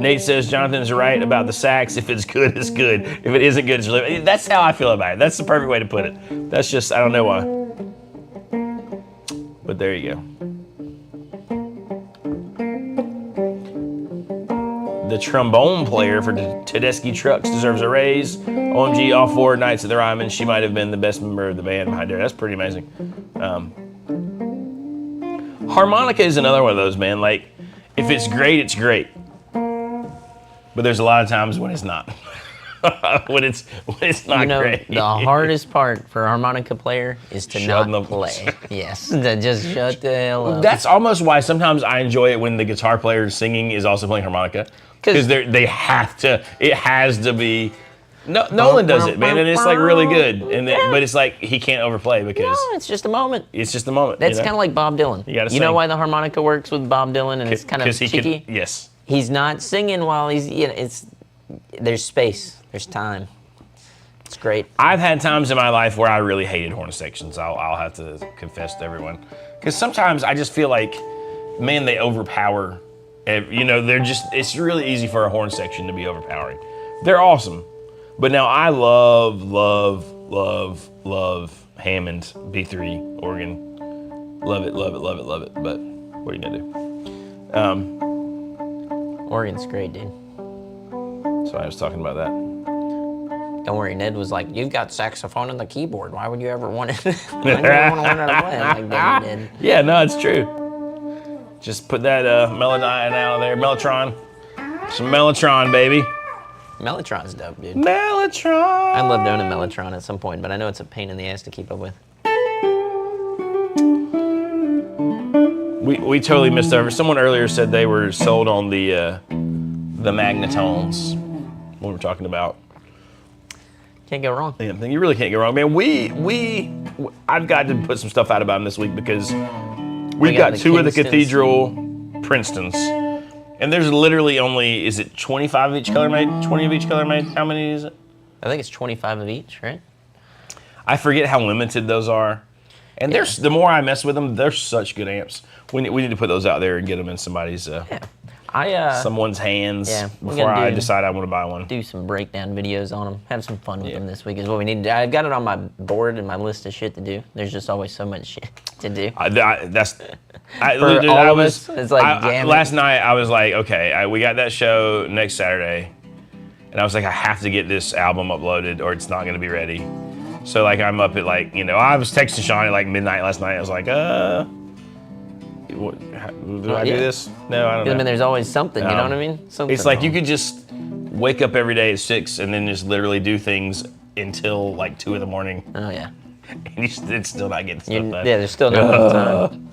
Nate says, Jonathan is right about the sax. If it's good, it's good. If it isn't good, it's really... That's how I feel about it. That's the perfect way to put it. That's just, I don't know why. But there you go. The trombone player for Tedeschi Trucks deserves a raise. OMG, all 4 nights at the Ryman. She might have been the best member of the band behind her. That's pretty amazing. Harmonica is another one of those, man. If it's great, it's great. but there's a lot of times when it's not. when it's not great. The hardest part for a harmonica player is to Shut not the- play. Yes, to just shut the hell up. That's almost why sometimes I enjoy it when the guitar player singing is also playing harmonica. Because they have to, it has to be, no, Nolan does it, man, and it's like really good. And then, but it's like he can't overplay because No, it's just a moment. it's just a moment. That's kind of like Bob Dylan. You gotta You know sing. why the harmonica works with Bob Dylan and it's kind of he cheeky? can, yes. He's not singing while he's, there's space, there's time. It's great. I've had times in my life where I really hated horn sections. I'll have to confess to everyone. Because sometimes I just feel like, man, they overpower. They're just, it's really easy for a horn section to be overpowering. They're awesome. But now I love Hammond B3 organ. Love it. But what are you gonna do? Organ's great, dude. So I was talking about that. Don't worry, Ned was like, you've got saxophone and the keyboard. Why would you ever want to, why would you ever want to learn how to play? I'm like, Daddy did. Yeah, no, it's true. Just put that Melodyne out there. Mellotron. Some Mellotron, baby. Mellotron's dope, dude. Mellotron. I'd love to own a Mellotron at some point, but I know it's a pain in the ass to keep up with. We totally missed over. Someone earlier said they were sold on the magnetones. What we're talking about. Can't go wrong. Yeah, you really can't go wrong, man. I've got to put some stuff out about them this week because we've got the two of the Kingstons. Cathedral Princetons, and there's literally only, is it 25 of each color made? 20 of each color made? How many is it? I think it's 25 of each, right? I forget how limited those are. And the more I mess with them, they're such good amps. We need to put those out there and get them in somebody's someone's hands we before gotta I do- decide I want to buy one. Do some breakdown videos on them. Have some fun with them this week is what we need to do. I've got it on my board and my list of shit to do. There's just always so much shit to do. For For all of us, it's like, damn it. last night I was like, okay, we got that show next Saturday, and I was like, I have to get this album uploaded or it's not going to be ready. So like I'm up at I was texting Sean at like midnight last night. I was like, do I do this? No, I don't know. I mean, there's always something, you know what I mean? Something It's like wrong. you could just wake up every day at 6 and then just literally do things until like 2 in the morning, Oh, yeah. and it's still not getting stuff done. Yeah, there's still not enough time.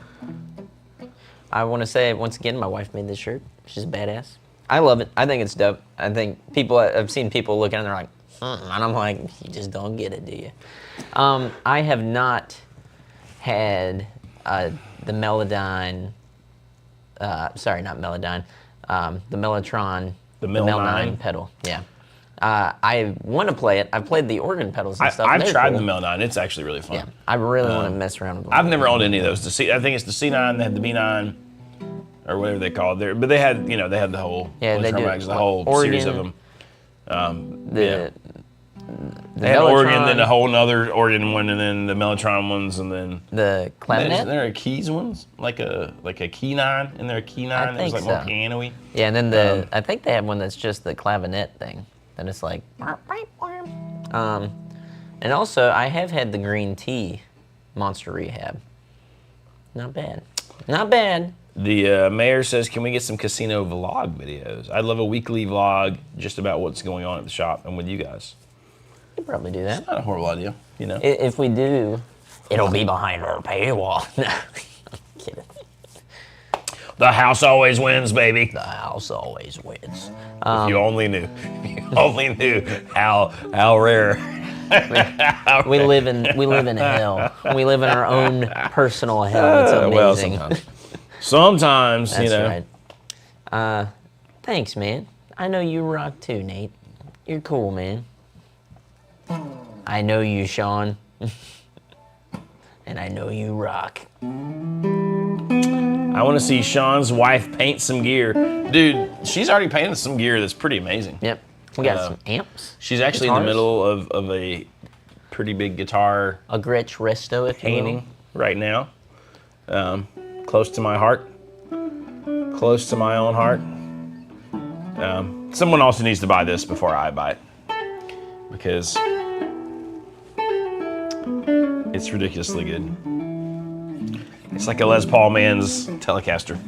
I want to say, once again, my wife made this shirt. She's badass. I love it. I think it's dope. I think I've seen people looking and they're like, and I'm like, you just don't get it, do you? I have not had the Melodyne, sorry, not Melodyne, the Mellotron, The Mel 9 pedal, yeah. I want to play it. I've played the organ pedals and stuff. I've They're tried cool. the Mel 9. It's actually really fun. Yeah, I really want to mess around with them. I've never owned any of those. I think it's the C9, they had the B9, or whatever they call it. But they had, they had the whole, Yeah, they do. the whole series of them. They had Mellotron, organ, then a whole nother organ one, and then the Mellotron ones, and then the clavinet. Isn't there a keys ones, like a key 9? Isn't there a key 9 that was think like more so. piano-y? Yeah, and then I think they have one that's just the clavinet thing. That it's like, and also I have had the green tea Monster Rehab. Not bad. Not bad. The mayor says, can we get some casino vlog videos? I'd love a weekly vlog just about what's going on at the shop and with you guys. We could probably do that. Not a horrible idea, If we do, it'll be behind our paywall. No, I'm kidding. The house always wins, baby. The house always wins. If you only knew. If you only knew how rare. We live in hell. We live in our own personal hell. It's amazing. Well, sometimes, That's right. Thanks, man. I know you rock too, Nate. You're cool, man. I know you, Sean. And I know you rock. I want to see Sean's wife paint some gear. Dude, she's already painted some gear that's pretty amazing. Yep. We got some amps. She's actually in the Guitars? middle of a pretty big guitar A Gretsch Resto, if you will. painting right now. Close to my heart. Close to my own heart. Someone also needs to buy this before I buy it. Because it's ridiculously good. It's like a Les Paul man's Telecaster.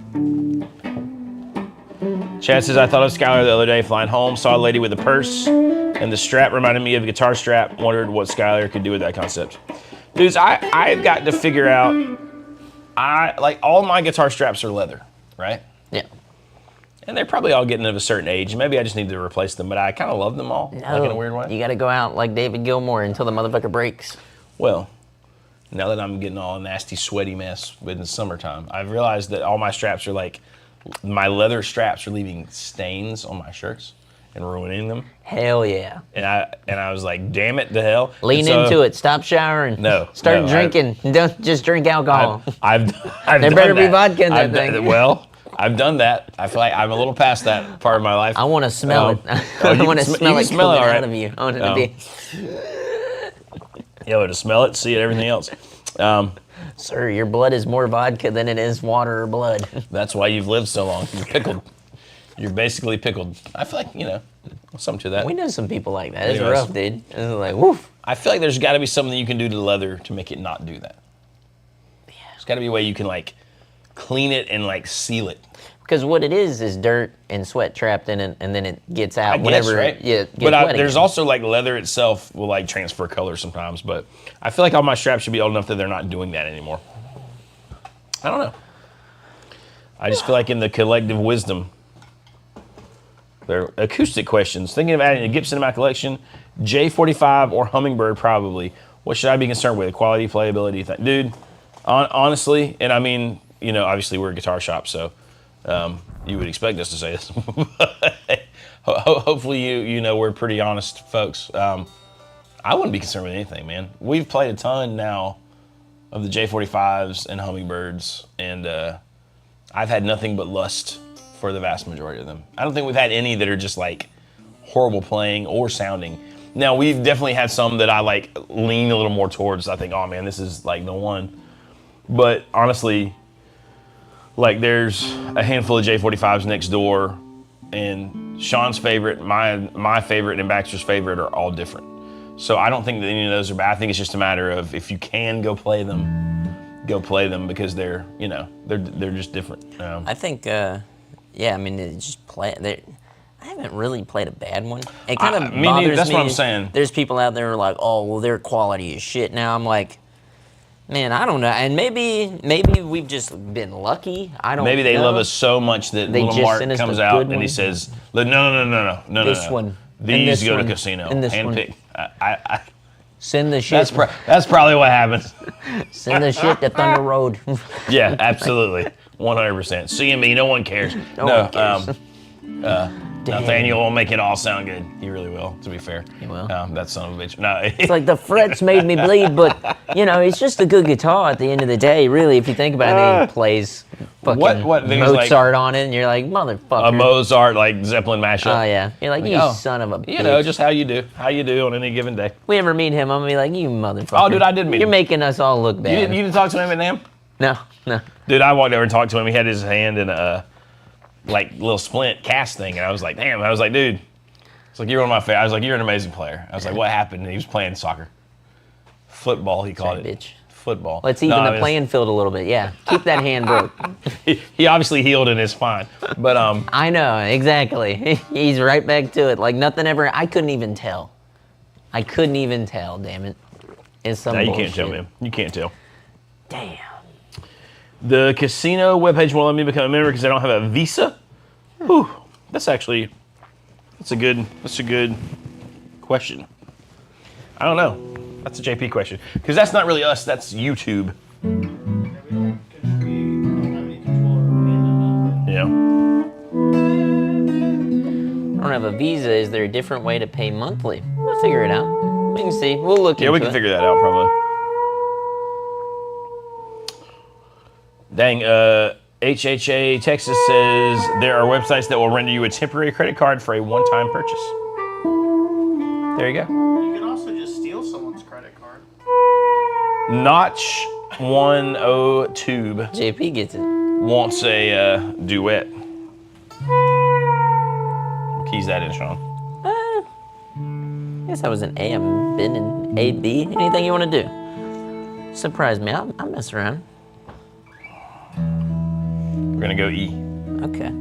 Chad says, I thought of Skylar the other day flying home, saw a lady with a purse, and the strap reminded me of a guitar strap. Wondered what Skylar could do with that concept. Dudes, I've got to figure out, like all my guitar straps are leather, right? Yeah. And they're probably all getting of a certain age. Maybe I just need to replace them, but I kind of love them all, like in a weird way. You got to go out like David Gilmour until the motherfucker breaks. Well, now that I'm getting all a nasty, sweaty mess in the summertime, I've realized that all my straps are like, my leather straps are leaving stains on my shirts and ruining them. Hell yeah. And I was like, damn it, the hell. Lean into it. Stop showering. No. Start drinking. Don't just drink alcohol. I've there better be vodka in that thing. Well, I've done that. I feel like I'm a little past that part of my life. I want to smell it. I want to smell it coming out of you. I want it to be. To smell it, see it, everything else. Sir, your blood is more vodka than it is water or blood. That's why you've lived so long. You're pickled. You're basically pickled. I feel like, something to that. We know some people like that. It's rough, dude. It's like, woof. I feel like there's got to be something you can do to leather to make it not do that. Yeah. There's got to be a way you can, like, clean it and, like, seal it. Because what it is dirt and sweat trapped in it, and then it gets out. I guess, right? Yeah, but there's also, like, leather itself will, like, transfer color sometimes. But I feel like all my straps should be old enough that they're not doing that anymore. I don't know. I just feel like in the collective wisdom, they're acoustic questions. Thinking of adding a Gibson to my collection, J45 or Hummingbird probably. What should I be concerned with? Quality, playability, dude. Honestly, and I mean, obviously we're a guitar shop, so you would expect us to say this. Hopefully we're pretty honest folks. I wouldn't be concerned with anything, man. We've played a ton now of the J45s and Hummingbirds, and I've had nothing but lust for the vast majority of them. I don't think we've had any that are just like horrible playing or sounding. Now, we've definitely had some that I like lean a little more towards. I think, oh man, this is like the one. But honestly, like there's a handful of J45s next door, and Sean's favorite, my favorite, and Baxter's favorite are all different. So I don't think that any of those are bad. I think it's just a matter of if you can go play them because they're just different. I think, it's just play. I haven't really played a bad one. It kind of bothers me. That's what I'm saying. There's people out there who are like, oh, well, their quality is shit. Now I'm like, man, I don't know. And maybe we've just been lucky. I don't know. Maybe they love us so much that little Mark comes out and he says, no. This one. These go to casino. Handpick. Send the shit. That's probably what happens. Send the shit to Thunder Road. Yeah, absolutely. 100%. CME, no one cares. No one cares. Nathaniel will make it all sound good. He really will, to be fair. He will. That son of a bitch. No. It's like the frets made me bleed, but, it's just a good guitar at the end of the day, really, if you think about it. And then he plays fucking Mozart on it, and you're like, motherfucker. A Mozart, like, Zeppelin mashup. Oh, yeah. You're like, you son of a bitch. Just how you do on any given day. We ever meat him, I'm going to be like, you motherfucker. Oh, dude, I did meet him. You're making us all look bad. You didn't talk to him at NAMM? No. Dude, I walked over and talked to him. He had his hand in a little splint cast thing, and I was like, damn. I was like, dude. It's like, you're one of my favorites. I was like, you're an amazing player. I was like, what happened? And he was playing soccer. Football, he called it. Bitch. Football. Let's even the playing field a little bit. Yeah, keep that hand broke. He obviously healed and is fine. But I know, exactly. He's right back to it. Like nothing ever. I couldn't even tell. Damn it. It's some bullshit. You can't tell, man. You can't tell. Damn. The casino webpage won't let me become a member because I don't have a Visa. Whew. That's a good question. I don't know. That's a JP question. Because that's not really us, that's YouTube. Yeah. I don't have a Visa. Is there a different way to pay monthly? We'll figure it out. We can see. We'll look into it. Yeah, we can figure that out probably. Dang, HHA Texas says there are websites that will render you a temporary credit card for a one-time purchase. There you go. You can also just steal someone's credit card. Notch 10 Tube JP gets it. wants a duet. Keys that in, Sean. I guess that was an A. I'm been in A, B. Anything you want to do? Surprise me. I'll mess around. We're gonna go E. Okay.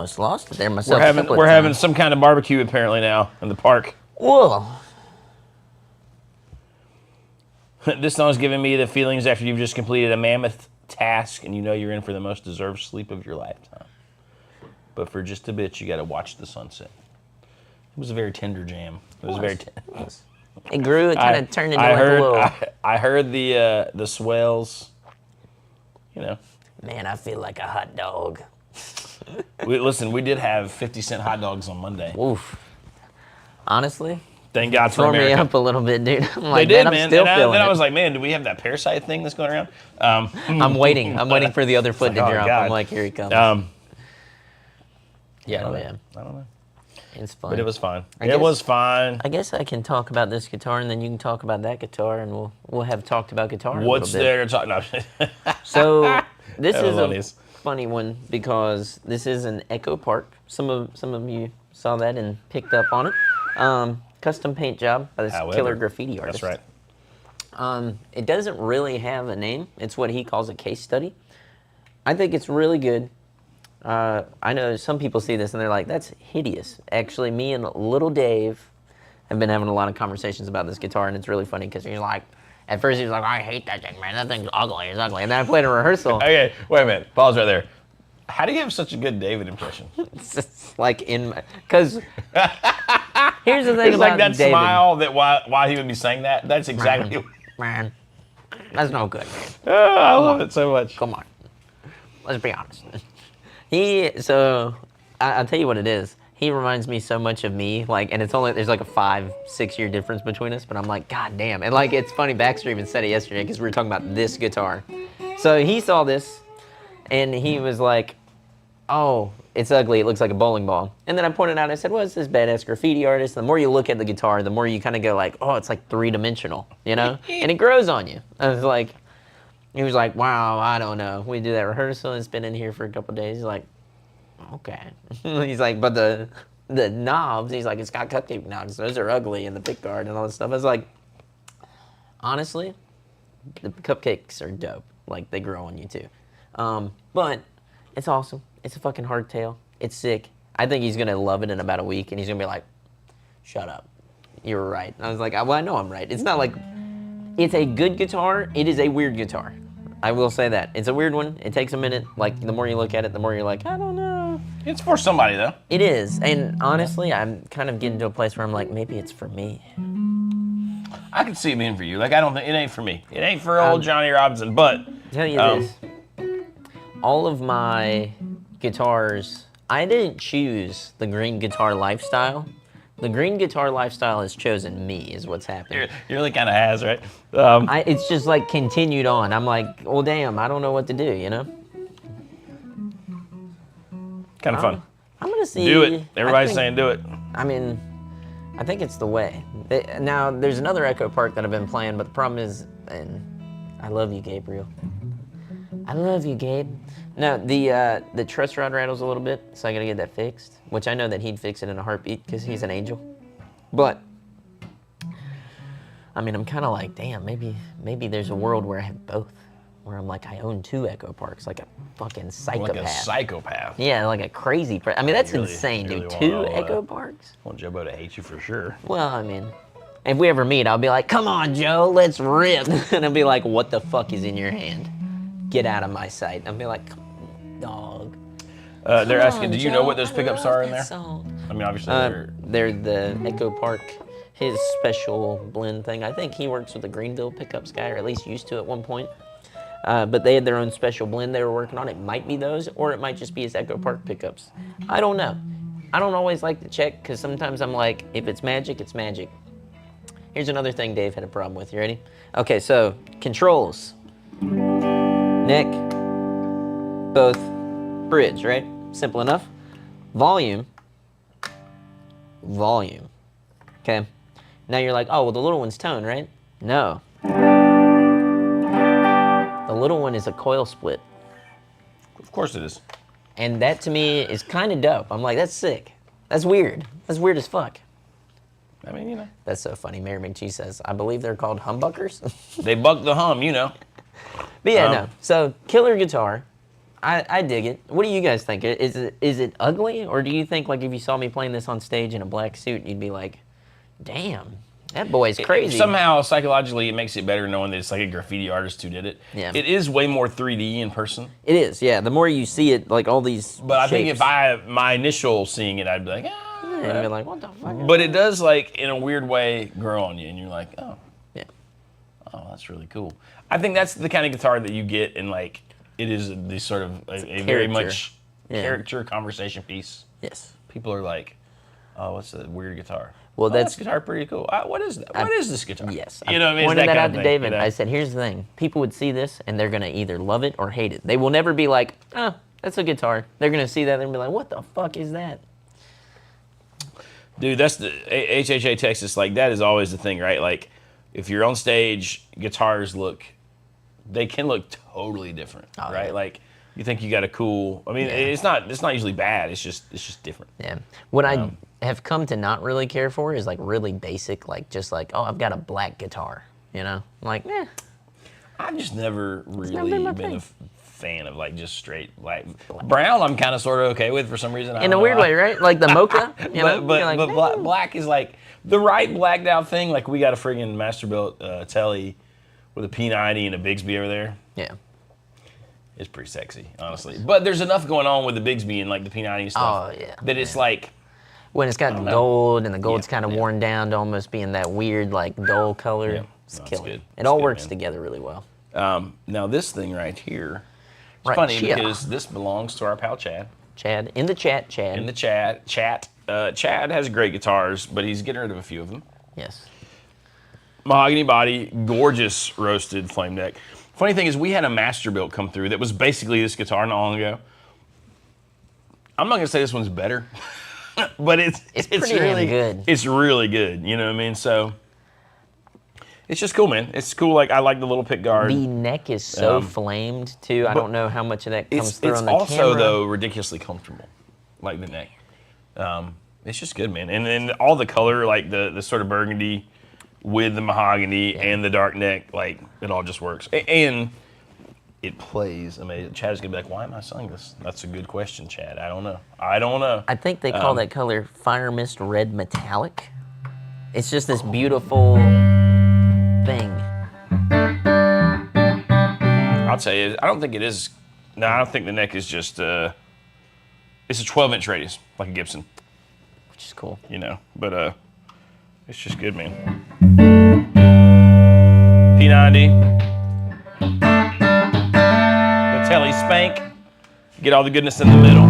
almost lost it there myself. We're having some kind of barbecue apparently now in the park. Whoa. This song's giving me the feelings after you've just completed a mammoth task and you know you're in for the most deserved sleep of your lifetime. But for just a bit, you got to watch the sunset. It was a very tender jam. It was very tender. It grew. It kind of turned into like a little. I heard the swells. You know. Man, I feel like a hot dog. We did have 50-cent hot dogs on Monday. Oof. Honestly, thank God for tore America. me up a little bit, dude. I'm like, They did, man. man. I'm still And feeling then I it. was like, man, do we have that parasite thing that's going around? I'm waiting. I'm waiting for the other foot to like, oh, drop. God. I'm like, here he comes. Yeah, oh, yeah. I don't know. It's fun. But it was fine. I guess I can talk about this guitar, and then you can talk about that guitar, and we'll have talked about guitar. What's a little bit. there to talk? No. So this That is was a hilarious. funny one because this is an Echo Park. Some of you saw that and picked up on it. Custom paint job by this killer graffiti artist. That's right. It doesn't really have a name. It's what he calls a case study. I think it's really good. I know some people see this and they're like, that's hideous. Actually, me and little Dave have been having a lot of conversations about this guitar, and it's really funny because he's like, at first he was like, I hate that thing, man. That thing's ugly. It's ugly. And then I played a rehearsal. Okay, wait a minute. Pause right there. How do you have such a good David impression? It's just like because here's the thing It's about like that David. smile that why he would be saying that. That's exactly. Man, that's no good, man. I love it so much. Come on. Let's be honest. I'll tell you what it is. He reminds me so much of me, like, and there's like a 5-6 year difference between us, but I'm like, God damn. And like, it's funny, Baxter even said it yesterday because we were talking about this guitar. So he saw this and he was like, oh, it's ugly. It looks like a bowling ball. And then I pointed out, I said, well, it's this badass graffiti artist. The more you look at the guitar, the more you kind of go like, oh, it's like 3-dimensional, you know? And it grows on you. He was like, wow, I don't know. We do that rehearsal. It's been in here for a couple days. He's like, okay. He's like, but the knobs, he's like, it's got cupcake knobs. Those are ugly, and the pick guard and all this stuff. I was like, honestly, the cupcakes are dope. Like, they grow on you too. But it's awesome. It's a fucking hardtail. It's sick. I think he's going to love it in about a week, and he's going to be like, shut up. You were right. I was like, well, I know I'm right. It's not like, it's a good guitar. It is a weird guitar. I will say that. It's a weird one. It takes a minute. Like, the more you look at it, the more you're like, I don't know. It's for somebody, though. It is. And honestly, I'm kind of getting to a place where I'm like, maybe it's for me. I can see it being for you. Like, I don't think, it ain't for me. It ain't for old Johnny Robinson, but. Tell you this. All of my guitars, I didn't choose the green guitar lifestyle. The green guitar lifestyle has chosen me, is what's happening. You really kind of has, right? It's just like continued on. I'm like, well, damn, I don't know what to do, you know? Kind of fun. I'm going to see. Do it. Everybody's saying do it. I mean, I think it's the way. Now, there's another Echo Park that I've been playing, but the problem is, and I love you, Gabriel. I love you, Gabe. No, the truss rod rattles a little bit, so I gotta get that fixed, which I know that he'd fix it in a heartbeat because he's an angel. But, I mean, I'm kind of like, damn, maybe there's a world where I have both, where I'm like, I own 2 Echo Parks, like a fucking psychopath. Like a psychopath. Yeah, like a crazy I mean, that's really- insane, really dude. want 2 all Echo that. Parks? I want Jobo to hate you for sure. Well, I mean, if we ever meet, I'll be like, come on, Joe, let's rip. And I'll be like, what the fuck is in your hand? Get out of my sight. I'll be like, come on, dog. They're Come asking, on, do you Joe, know what those I pickups love are in that there? song. I mean, obviously They're the Echo Park, his special blend thing. I think he works with the Greenville pickups guy, or at least used to at one point. But they had their own special blend they were working on. It might be those, or it might just be his Echo Park pickups. I don't know. I don't always like to check, because sometimes I'm like, if it's magic, it's magic. Here's another thing Dave had a problem with. You ready? Okay, so controls. Neck. Both. Bridge, right? Simple enough. Volume. Volume. Okay. Now you're like, oh, well, the little one's tone, right? No. The little one is a coil split. Of course it is. And that to me is kind of dope. I'm like, that's sick. That's weird. That's weird as fuck. I mean, you know. That's so funny. Mary McGee says, I believe they're called humbuckers. They buck the hum, you know. But yeah, no. So, killer guitar. I dig it. What do you guys think? Is it ugly, or do you think like if you saw me playing this on stage in a black suit, you'd be like, "Damn, that boy's crazy." Somehow psychologically, it makes it better knowing that it's like a graffiti artist who did it. Yeah. It is way more 3D in person. It is, yeah. The more you see it, like all these. But I think shapes, if my initial seeing it, I'd be like, ah. yeah, you'd be like, "What the fuck?" But it does like in a weird way grow on you, and you're like, oh, Yeah. oh, that's really cool. I think that's the kind of guitar that you get in like. It is the sort of a very much character conversation piece. Yes. People are like, "Oh, what's that weird guitar?" Well, that's guitar pretty cool. What is that? What is this guitar? Yes. You know what I mean? I pointed that kind out of to thing, David. you know? I said, here's the thing. People would see this, and they're going to either love it or hate it. They will never be like, oh, that's a guitar. They're going to see that and be like, what the fuck is that? Dude, that's the HHA Texas. Like, that is always the thing, right? Like, if you're on stage, guitars they can look totally different, right? Yeah. Like, you think you got a cool. I mean, it's not usually bad. It's just different. Yeah. What I have come to not really care for is like really basic, like just like, oh, I've got a black guitar, you know? I'm like, I've just never really been my been a thing. fan of like just straight black. Brown, I'm kind of sort of okay with for some reason. I in don't a know weird why. way, right? Like the mocha, you know? But You're like, black is like the right blacked out thing. Like we got a friggin' Masterbuilt Telly with a P90 and a Bigsby over there. yeah. It's pretty sexy, honestly. But there's enough going on with the Bigsby and like the P90 stuff Oh, yeah. that it's like When it's got know. gold and the gold's Yeah, kind of worn down to almost being that weird, like dull color. Yeah. It's No, it's killer. good. It It's all good, works man. together really well. now this thing right here. It's Right funny here. because this belongs to our pal Chad. Chad, in the chat, Chad. In the chat. Chad has great guitars, but he's getting rid of a few of them. Yes. Mahogany body, gorgeous roasted flame neck. Funny thing is, we had a Masterbuilt come through that was basically this guitar not long ago. I'm not gonna say this one's better, but it's pretty damn really good. It's really good. You know what I mean? So it's just cool, man. It's cool. Like I like the little pick guard. The neck is so flamed too. I don't know how much of that comes through It's on the also camera. though ridiculously comfortable, like the neck. It's just good, man. And then all the color, like the sort of burgundy with the mahogany and the dark neck, like it all just works. And it plays amazing. Chad's gonna be like, "Why am I selling this?" That's a good question, Chad. I don't know. I think they call that color Fire Mist Red Metallic. It's just this beautiful thing. I'll tell you, I don't think it is. No, I don't think the neck is just. It's a 12-inch radius, like a Gibson, Which is cool. you know. But it's just good, man. P90. The Telly Spank. Get all the goodness in the middle.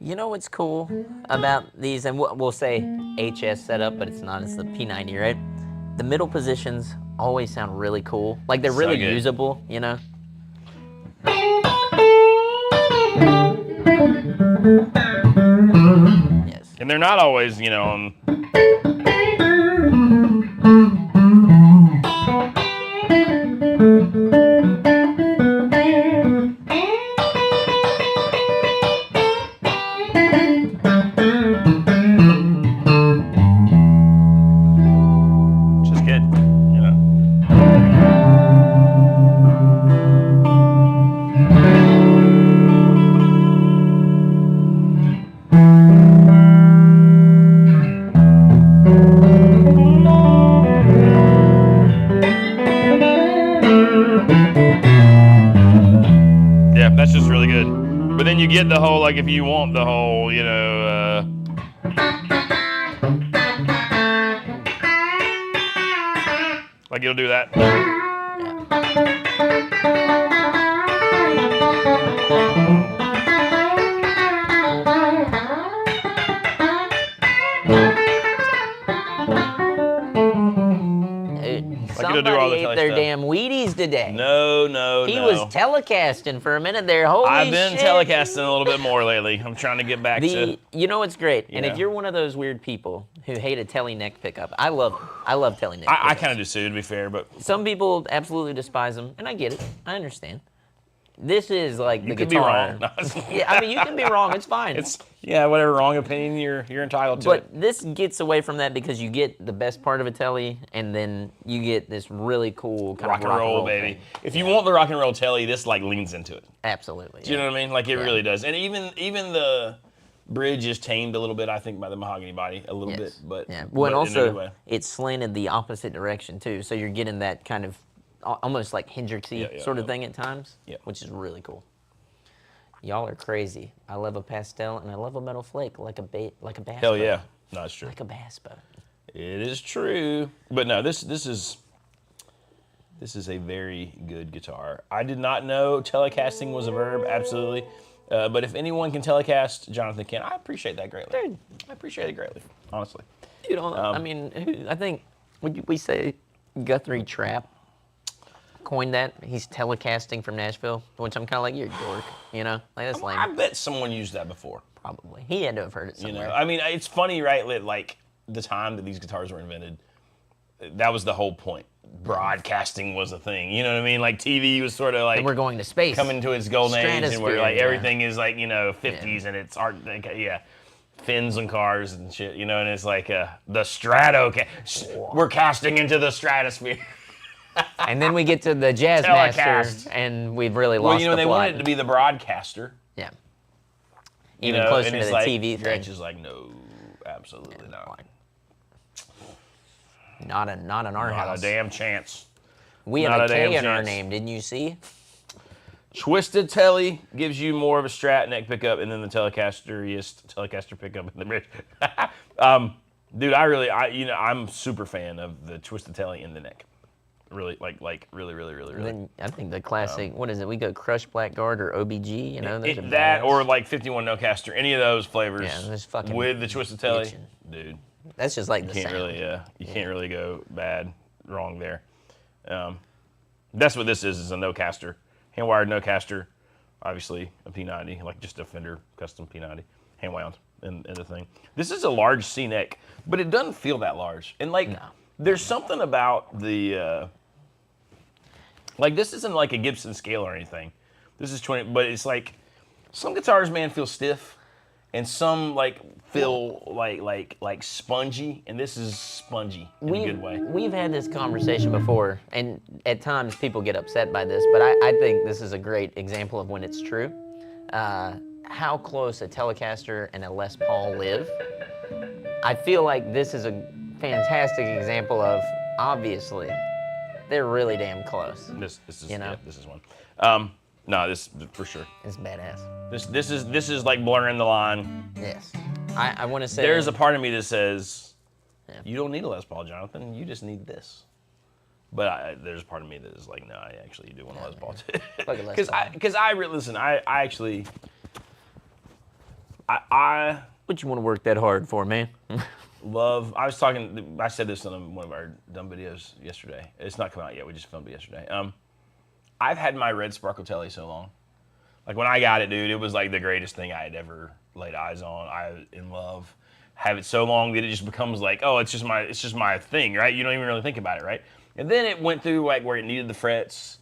You know what's cool about these, and we'll say HS setup, but it's not, it's the P90, right? The middle positions always sound really cool. Like they're So really good. usable, you know? Yes. And they're not always, you know, on. Just good, you know. Yeah, that's just really good. But then you get the whole, like, if you want the whole, you know, like it'll do that. Dude, it'll do all the somebody ate Telly their stuff. damn Wheaties today. No, He no. was telecasting for a minute there. Holy I've been shit. telecasting a little bit more lately. I'm trying to get back to. You know what's great? And know. if you're one of those weird people who hate a telly neck pickup, I love telly neck I pickups. kind of do too, to be fair, but Some people absolutely despise them, and I get it. I understand. this is like the You could be guitar. wrong. No, Yeah, I mean, you can be wrong. It's fine. whatever wrong opinion you're entitled to. But this gets away from that because you get the best part of a telly, and then you get this really cool kind rock of and roll, baby. thing. If you want the rock and roll telly, this like leans into it. Absolutely. Do you know what I mean? Like it really does. And even the bridge is tamed a little bit, I think, by the mahogany body a little bit. But yeah. but Well, and in a good also way. it's slanted the opposite direction too, so you're getting that kind of almost like Hendrixy sort of thing at times, which is really cool. Y'all are crazy. I love a pastel and I love a metal flake like a bass. Hell boat. yeah, no, it's true. Like a bass boat. It is true. But no, this is a very good guitar. I did not know telecasting was a verb. Absolutely. But if anyone can telecast, Jonathan can. I appreciate that greatly. Dude. I appreciate it greatly, honestly. You know, I mean, I think, would we say Guthrie Trapp coined that? He's telecasting from Nashville, which I'm kind of like, you're a dork, you know? Like, that's lame. I bet someone used that before. Probably. He had to have heard it somewhere. You know, I mean, it's funny, right? Like, the time that these guitars were invented, that was the whole point. Broadcasting was a thing, you know what I mean? Like, TV was sort of like... And we're going to space. Coming to its golden age, and where, like, yeah. everything is, like, you know, 50s, and it's art, fins and cars and shit, you know, and it's like the Strato, we're casting into the stratosphere. And then we get to the Jazz Master, and we've really lost Well, you know, the they plot. wanted it to be the broadcaster. Yeah. You Even know, closer and to it's the like, TV thing. Gretsch is like, no, absolutely not. Not in our Not house. a damn chance. We not have a a damn K in our chance. name, didn't you see? Twisted Telly gives you more of a Strat neck pickup, and then the Telecaster pickup in the bridge. Dude, I'm super fan of the Twisted Telly in the neck. Really, really. Then I think the classic, what is it? We go Crush Blackguard or OBG, you know? Those are That badass. or like 51 Nocaster, any of those flavors. Yeah, there's fucking with the Twisted Telly, itching. dude. That's just like the Can't sound. really, you can't really go wrong there. That's what this is a Nocaster, hand-wired Nocaster, obviously a P90, like just a Fender custom P90, hand-wound in the thing. This is a large C neck, but it doesn't feel that large. And like, there's something about the, like this isn't like a Gibson scale or anything. This is 20, but it's like some guitars, man, feel stiff. And some like feel like spongy, and this is spongy in a good way. We've had this conversation before, and at times people get upset by this, but I think this is a great example of when it's true. How close a Telecaster and a Les Paul live. I feel like this is a fantastic example of, obviously, they're really damn close. This is you know? yeah, this is one. No, this for sure. It's badass. This is like blurring the line. Yes. I want to say... There's a part of me that says, you don't need a Les Paul, Jonathan. You just need this. But there's a part of me that is like, no, I actually do want a Les Paul too. Because listen, I actually, What you want to work that hard for, man? I said this on one of our dumb videos yesterday. It's not come out yet. We just filmed it yesterday. I've had my red Sparkle Telly so long. Like when I got it, dude, it was like the greatest thing I had ever laid eyes on. I in love. Have it so long that it just becomes like, oh, it's just my thing, right? You don't even really think about it, right? And then it went through like where it needed the frets,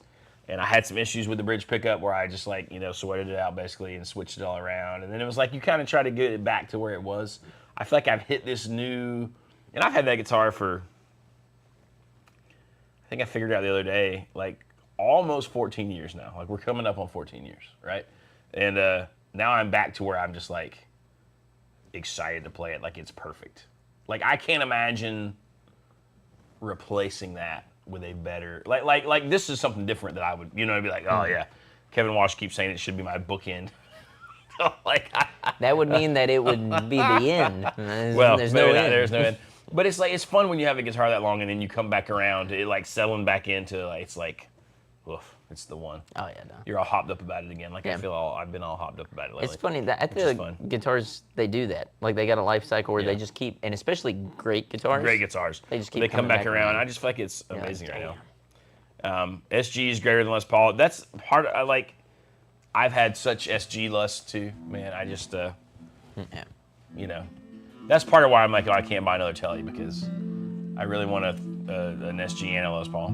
and I had some issues with the bridge pickup where I just like, sorted it out basically and switched it all around. And then it was like you kind of try to get it back to where it was. I feel like I've hit this new, and I've had that guitar for, I think I figured out the other day, like almost 14 years now. Like we're coming up on 14 years, right? And now I'm back to where I'm just like excited to play it like it's perfect. Like I can't imagine replacing that with a better, like this is something different that I would, I'd be like, oh yeah, Kevin Walsh keeps saying it should be my bookend. Like that would mean that it would be the end. There's no end. There's no end. But it's like it's fun when you have a guitar that long and then you come back around to it, like settling back into like, it's like, oof, it's the one. Oh yeah, no. You're all hopped up about it again. Like I've been all hopped up about it lately. It's funny that I feel like guitars they do that. Like they got a life cycle where they just keep, and especially great guitars. Great guitars. They just keep. They come back around. I just feel like it's amazing right now. SG is greater than Les Paul. That's part of like. I've had such SG lust too, man. I just, that's part of why I'm like, oh, I can't buy another Telly because I really want an SG and a Les Paul,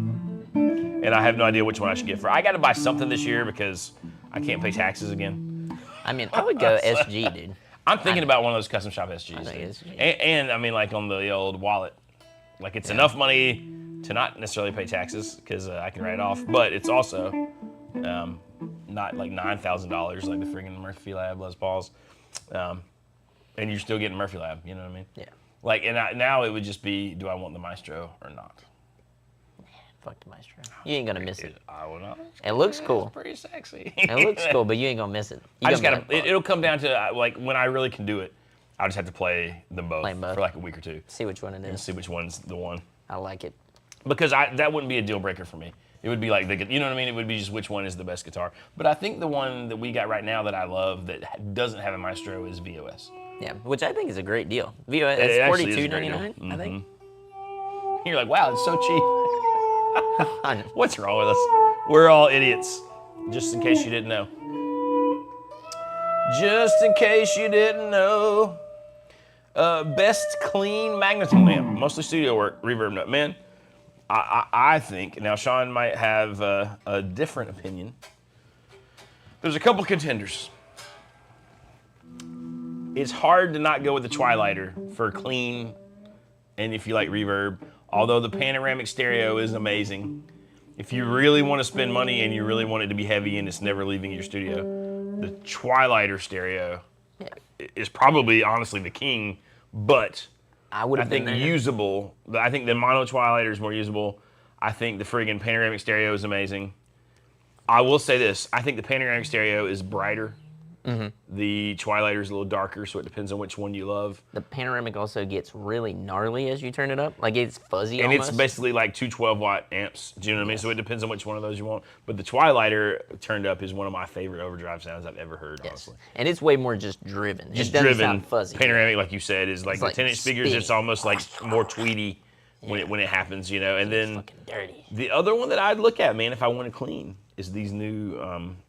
and I have no idea which one I should get for. I got to buy something this year because I can't pay taxes again. I mean, I would go SG, dude. I'm thinking about one of those custom shop SGs. I think dude. SG. And I mean, like on the old wallet, like it's enough money to not necessarily pay taxes because I can write it off, but it's also not like $9,000 like the friggin' Murphy Lab Les Pauls, and you're still getting Murphy Lab. You know what I mean? Yeah. Like, and now it would just be, do I want the Maestro or not? Fuck the Maestro. You ain't gonna miss it. I will not. It looks It's cool. pretty sexy. It looks cool, but you ain't gonna miss it. You I just gonna gotta. be like, "Fuck." It'll come down to like when I really can do it. I'll just have to play them both, Play 'em both. for like a week or two See which one it and is. see which one's the one. I like it. Because that wouldn't be a deal breaker for me. It would be like you know what I mean. It would be just which one is the best guitar. But I think the one that we got right now that I love that doesn't have a Maestro is VOS. Yeah, which I think is a great deal. VOS, It it's actually is a great deal. $42.99, I think. You're like, wow, it's so cheap. What's wrong with us? We're all idiots. Just in case you didn't know. Just in case you didn't know. Best clean magnetone amp, mostly studio work, reverb nut. Man, I think, now Sean might have a different opinion. There's a couple contenders. It's hard to not go with the Twilighter for clean, and if you like reverb, although the panoramic stereo is amazing. If you really want to spend money and you really want it to be heavy and it's never leaving your studio, the Twilighter stereo is probably honestly the king, but I would I have been think there. usable. I think the mono Twilighter is more usable. I think the friggin' panoramic stereo is amazing. I will say this, I think the panoramic stereo is brighter. The Twilighter is a little darker, so it depends on which one you love. The panoramic also gets really gnarly as you turn it up. Like it's fuzzy And almost. it's basically like two 12-watt amps. Do you know what I mean? So it depends on which one of those you want. But the Twilighter turned up is one of my favorite overdrive sounds I've ever heard, Yes. honestly. And it's way more just driven. Just it doesn't driven. sound fuzzy. Panoramic, like you said, is like It's the like 10-inch speakers. It's spinning. almost like more tweety when it happens, you know. And then Fucking dirty. the other one that I'd look at, man, if I want to clean, is these new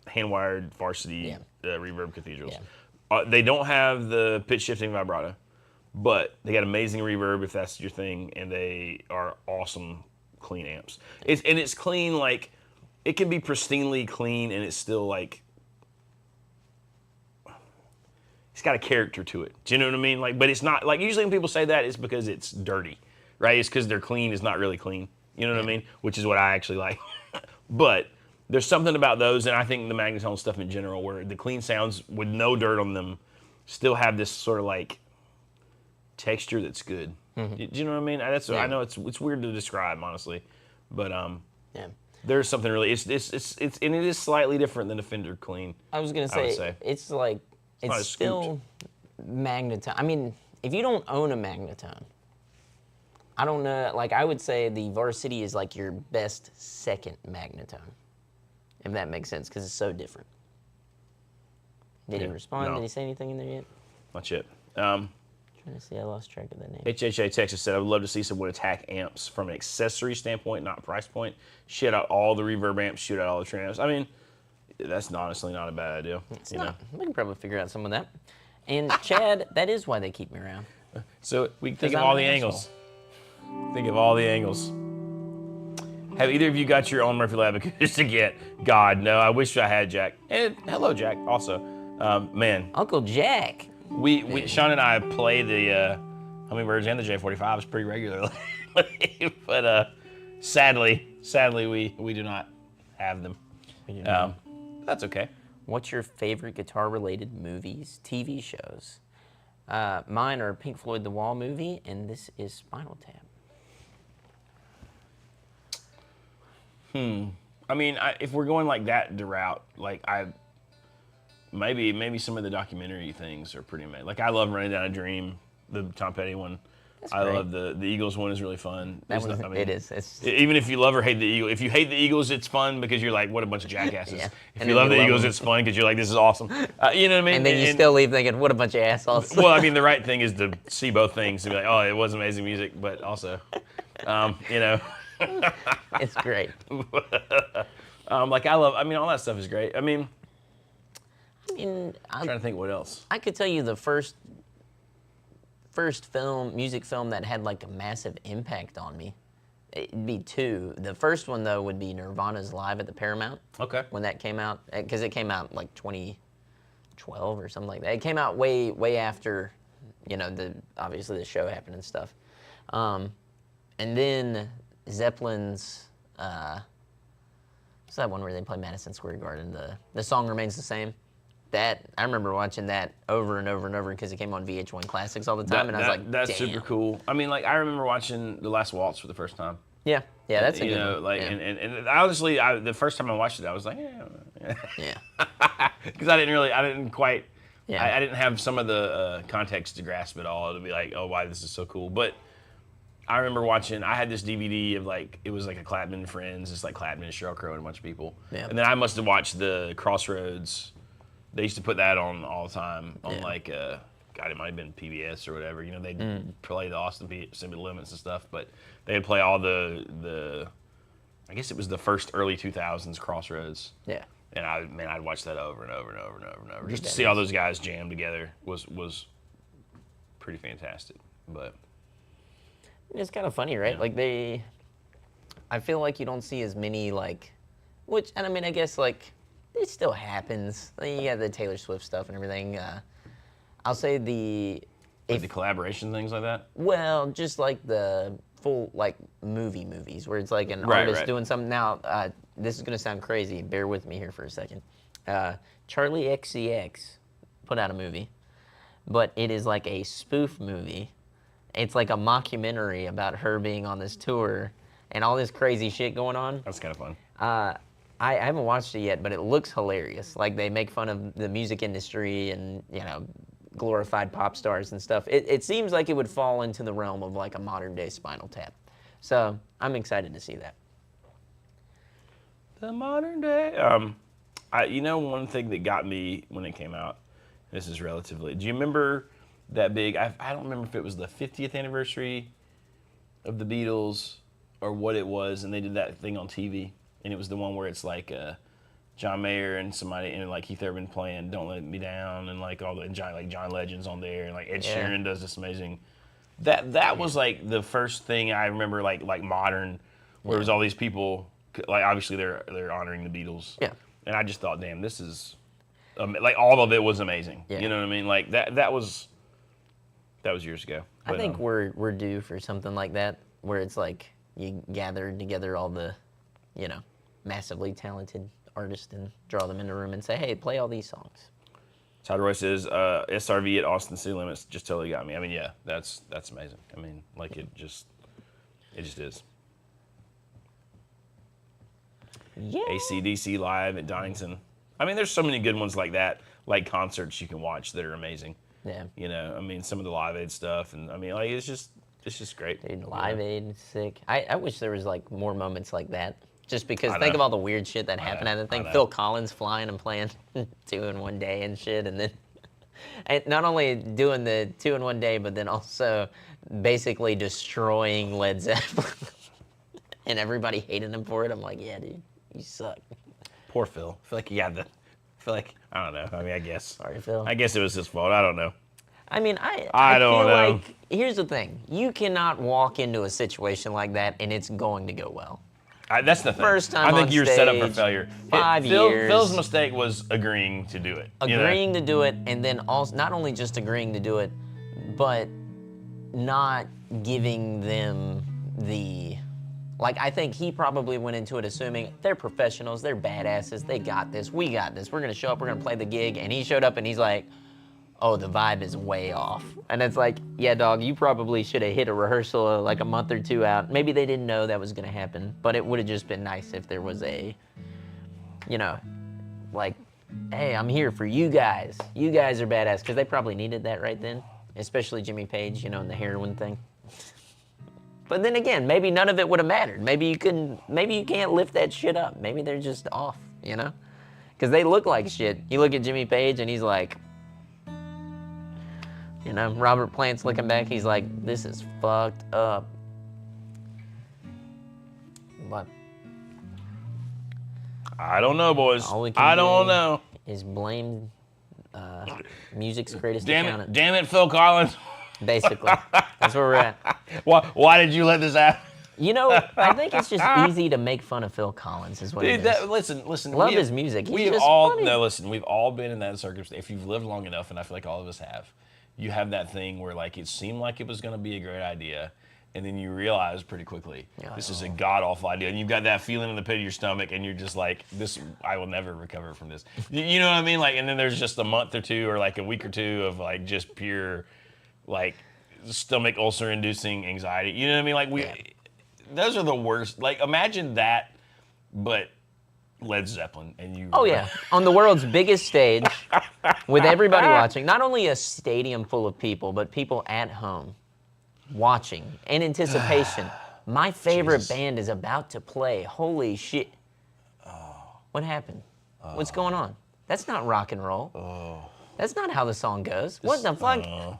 hand-wired Varsity Reverb Cathedrals. Yeah. They don't have the pitch shifting vibrato, but they got amazing reverb if that's your thing, and they are awesome clean amps. It's clean, like it can be pristinely clean, and it's still like it's got a character to it. Do you know what I mean? Like, but it's not like usually when people say that, it's because it's dirty, right? It's because they're clean is not really clean. You know what I mean? Which is what I actually like. But there's something about those, and I think the Magnetone stuff in general, where the clean sounds with no dirt on them still have this sort of like texture that's good. Do you know what I mean? I know it's weird to describe, honestly, but Yeah. there's something really and it is slightly different than a Fender clean. I was gonna I would say, say. it's like not it's as still magnetone. I mean, if you don't own a magnetone, I don't know. Like I would say, the Varsity is like your best second magnetone, if that makes sense, because it's so different. Did he Yeah, respond? no. Did he say anything in there yet? Not yet. Trying to see. I lost track of that name. HHA Texas said, I would love to see someone attack amps from an accessory standpoint, not price point. Shit out all the reverb amps, shoot out all the trim amps. I mean, that's honestly not a bad idea. It's not. We can probably figure out some of that. And Chad, that is why they keep me around. So we can think of I'm all an the asshole. angles. Think of all the angles. Have either of you got your own Murphy Lab acoustic yet? God, no. I wish I had, Jack. And hello, Jack, also. Man, Uncle Jack. we Sean and I play the Hummingbirds and the J45s pretty regularly. But sadly, we do not have them. That's okay. What's your favorite guitar-related movies, TV shows? Mine are Pink Floyd The Wall movie, and this is Spinal Tap. I mean, if we're going like that route, like maybe some of the documentary things are pretty amazing. Like I love Running Down a Dream, the Tom Petty one. I great. love the Eagles one is really fun. That It's one, not- I mean, it is. It's, Even if you love or hate the Eagles, if you hate the Eagles, it's fun because you're like, what a bunch of jackasses. Yeah. If And you then love you the love Eagles, them. it's fun because you're like, this is awesome. You know what I mean? and then you still leave thinking, what a bunch of assholes. Well, I mean, the right thing is to see both things and be like, oh, it was amazing music, but also, you know. It's great. Like I mean, all that stuff is great. I mean, I'm trying to think what else. I could tell you the first music film that had like a massive impact on me It'd be two. The first one though would be Nirvana's Live at the Paramount. Okay. When that came out, because it came out like 2012 or something like that. It came out way after, obviously the show happened and stuff. And then Zeppelin's, what's that one where they play Madison Square Garden? The Song Remains the Same. That I remember watching that over and over and over because it came on VH1 Classics all the time, and I was like, that's damn. super cool. I mean, like I remember watching The Last Waltz for the first time. Yeah, that's a good one. Like, yeah. and honestly, the first time I watched it, I was like, Yeah. because I didn't quite, Yeah. I didn't have some of the context to grasp it all to be like, oh, why this is so cool. But I remember watching. I had this DVD of like it was like a Clapton and Friends. It's like Clapton and Sheryl Crow and a bunch of people. Yeah. And then I must have watched the Crossroads. They used to put that on all the time on like God, it might have been PBS or whatever. They'd play the Austin City Limits and stuff, but they'd play all the I guess it was the first early 2000s Crossroads. Yeah. And I'd watch that over and over and over and over and over. Just to That see all is. those guys jam together was pretty fantastic. But It's kind of funny, right? Yeah. Like I feel like you don't see as many and I mean, I guess like it still happens. Like, you got the Taylor Swift stuff and everything. I'll say the collaboration things like that. well, just like the full like movies where it's like an Right, artist right. doing something. Now, this is gonna sound crazy. Bear with me here for a second. Charlie XCX put out a movie, but it is like a spoof movie. It's like a mockumentary about her being on this tour and all this crazy shit going on. That's kind of fun. I haven't watched it yet, but it looks hilarious. Like they make fun of the music industry and glorified pop stars and stuff. It seems like it would fall into the realm of like a modern day Spinal Tap. So I'm excited to see that. The modern day. One thing that got me when it came out. This is relatively. Do you remember that big? I don't remember if it was the 50th anniversary of the Beatles or what it was, and they did that thing on TV, and it was the one where it's like John Mayer and somebody and like Keith Urban playing "Don't Let Me Down" and like all the and John Legend's on there, and like Ed Sheeran does this amazing. That was like the first thing I remember like modern, where it was all these people. Like obviously they're honoring the Beatles. Yeah. And I just thought, damn, this is like all of it was amazing. Yeah. You know what I mean? Like that was years ago. I But, think we're due for something like that, where it's like you gather together all the, massively talented artists and draw them in a room and say, hey, play all these songs. Todd Roy says SRV at Austin City Limits just totally got me. I mean, yeah, that's amazing. I mean, like it just is. Yeah. AC/DC live at Donington. I mean, there's so many good ones like that, like concerts you can watch that are amazing. Yeah. I mean, some of the Live Aid stuff, and I mean, like it's just great. Dude, Live Aid is sick. I wish there was like more moments like that. Just because I think know. of all the weird shit that happened at the I thing. know. Phil Collins flying and playing 2 in 1 day and shit, and then and not only doing the 2 in 1 day, but then also basically destroying Led Zeppelin, and everybody hated him for it. I'm like, yeah, dude, you suck. Poor Phil. I feel like he had the. I feel like I don't know. I mean, I guess. Sorry, Phil. I guess it was his fault. I don't know. I mean, I don't feel know. like here's the thing: you cannot walk into a situation like that and it's going to go well. That's the thing. First time I think on you're set up for stage, failure. 5 years. Phil's mistake was agreeing to do it. Agreeing to do it, and then also not only just agreeing to do it, but not giving them the. Like, I think he probably went into it assuming they're professionals, they're badasses, they got this, we got this, we're gonna show up, we're gonna play the gig, and he showed up and he's like, oh, the vibe is way off. And it's like, yeah, dog, you probably should have hit a rehearsal like a month or two out. Maybe they didn't know that was gonna happen, but it would have just been nice if there was a, like, hey, I'm here for you guys. You guys are badass, because they probably needed that right then, especially Jimmy Page, and the heroin thing. But then again, maybe none of it would have mattered. Maybe you can't lift that shit up. Maybe they're just off, Because they look like shit. You look at Jimmy Page and he's like, Robert Plant's looking back, he's like, this is fucked up. But I don't know, boys. all we can I don't do know. is blame music's greatest Damn accountant. it! Damn it, Phil Collins. Basically, that's where we're at. Why did you let this happen? You know, I think it's just easy to make fun of Phil Collins, is what it Dude, is. listen. Love his music. He's We have just all funny. listen. We've all been in that circumstance. If you've lived long enough, and I feel like all of us have, you have that thing where like it seemed like it was going to be a great idea, and then you realize pretty quickly this is a god awful idea, and you've got that feeling in the pit of your stomach, and you're just like, this, I will never recover from this. You know what I mean? Like, and then there's just a month or two, or like a week or two of like just pure, like, stomach ulcer inducing anxiety. You know what I mean? Like those are the worst. Like, imagine that, but Led Zeppelin, and you. Oh yeah, on the world's biggest stage, with everybody watching. Not only a stadium full of people, but people at home, watching in anticipation. My favorite band is about to play. Holy shit! What happened? What's going on? That's not rock and roll. That's not how the song goes. What the fuck?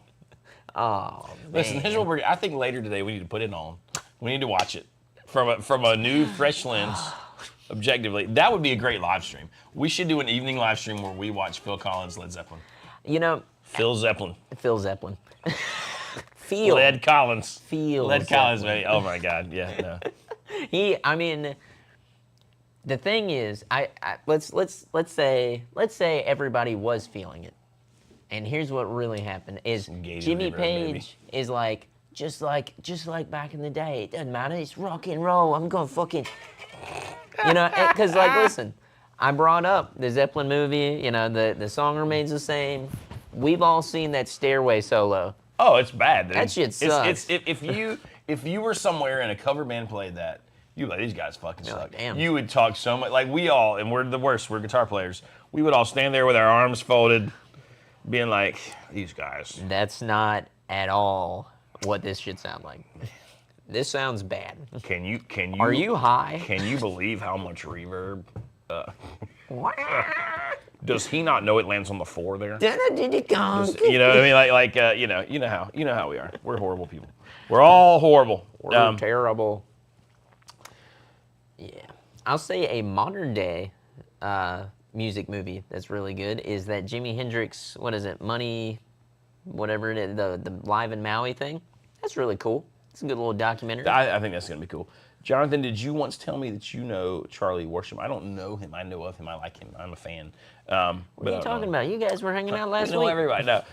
Oh, Listen, here's what I think later today we need to put it on. We need to watch it from a new, fresh lens. Objectively, that would be a great live stream. We should do an evening live stream where we watch Phil Collins, Led Zeppelin. You know, Phil Zeppelin. Phil Zeppelin. Feel. Led Collins. Feel. Led Zeppelin. Collins, baby. Oh my God, yeah, no. I mean, the thing is, let's say everybody was feeling it, and here's what really happened: is Gator Jimmy River, Page is like just like back in the day. It doesn't matter. It's rock and roll. I'm going fucking, you know, because like listen, I brought up the Zeppelin movie. You know, the song remains the same. We've all seen that Stairway solo. Oh, it's bad. Dude. That shit sucks. If you were somewhere and a cover band played that, you'd be like, these guys fucking suck. like, damn. You would talk so much. Like, we all, and we're the worst, we're guitar players, we would all stand there with our arms folded, being like, these guys. That's not at all what this should sound like. This sounds bad. Can you? Are you high? Can you believe how much reverb? Does he not know it lands on the 4 there? You know what I mean? Like you know how we are. We're horrible people. We're all horrible. We're terrible. Yeah. I'll say a modern day music movie that's really good is that Jimi Hendrix, what is it, Money, whatever it is, the Live in Maui thing. That's really cool. It's a good little documentary. I think that's going to be cool. Jonathan, did you once tell me that you know Charlie Worsham? I don't know him. I know of him. I like him. I'm a fan. What are you talking about? You guys were hanging out last know week. Everybody. No.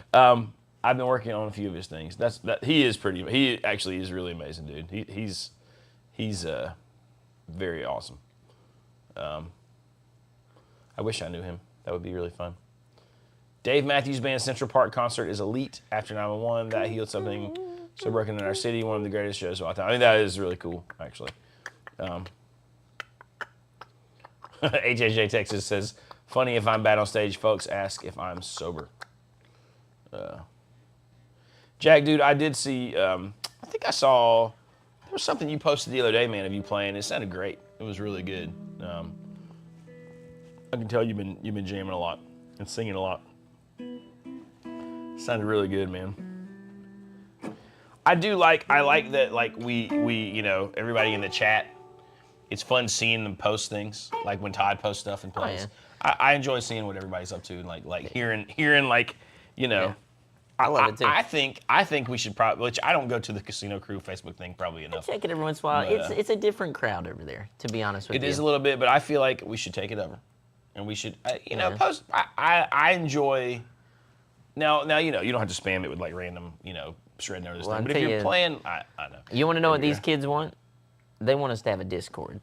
I've been working on a few of his things. He actually is really amazing, dude. He's very awesome. I wish I knew him. That would be really fun. Dave Matthews Band Central Park concert is elite after 9/11. That healed something so broken in our city. One of the greatest shows of all time. I mean, that is really cool, actually. HHJ Texas says, funny if I'm bad on stage, folks ask if I'm sober. Jack, dude, I did see, I think I saw, there was something you posted the other day, man, of you playing. It sounded great. It was really good. I can tell you've been jamming a lot and singing a lot. Sounded really good, man. I like that, like, we you know, everybody in the chat, it's fun seeing them post things, like when Todd posts stuff and plays. Oh, yeah. I enjoy seeing what everybody's up to and like hearing like, you know. Yeah. I love it too. I think we should probably, which I don't go to the Casino Crew Facebook thing probably enough. Check it every once in a while. But, It's a different crowd over there, to be honest with you. It is a little bit, but I feel like we should take it over. And we should, you know, post. I enjoy. Now, you know, you don't have to spam it with like random, you know, shred notice Well, thing. I'll But if tell you're you- playing, I know. You want to know what Maybe these kids want? They want us to have a Discord.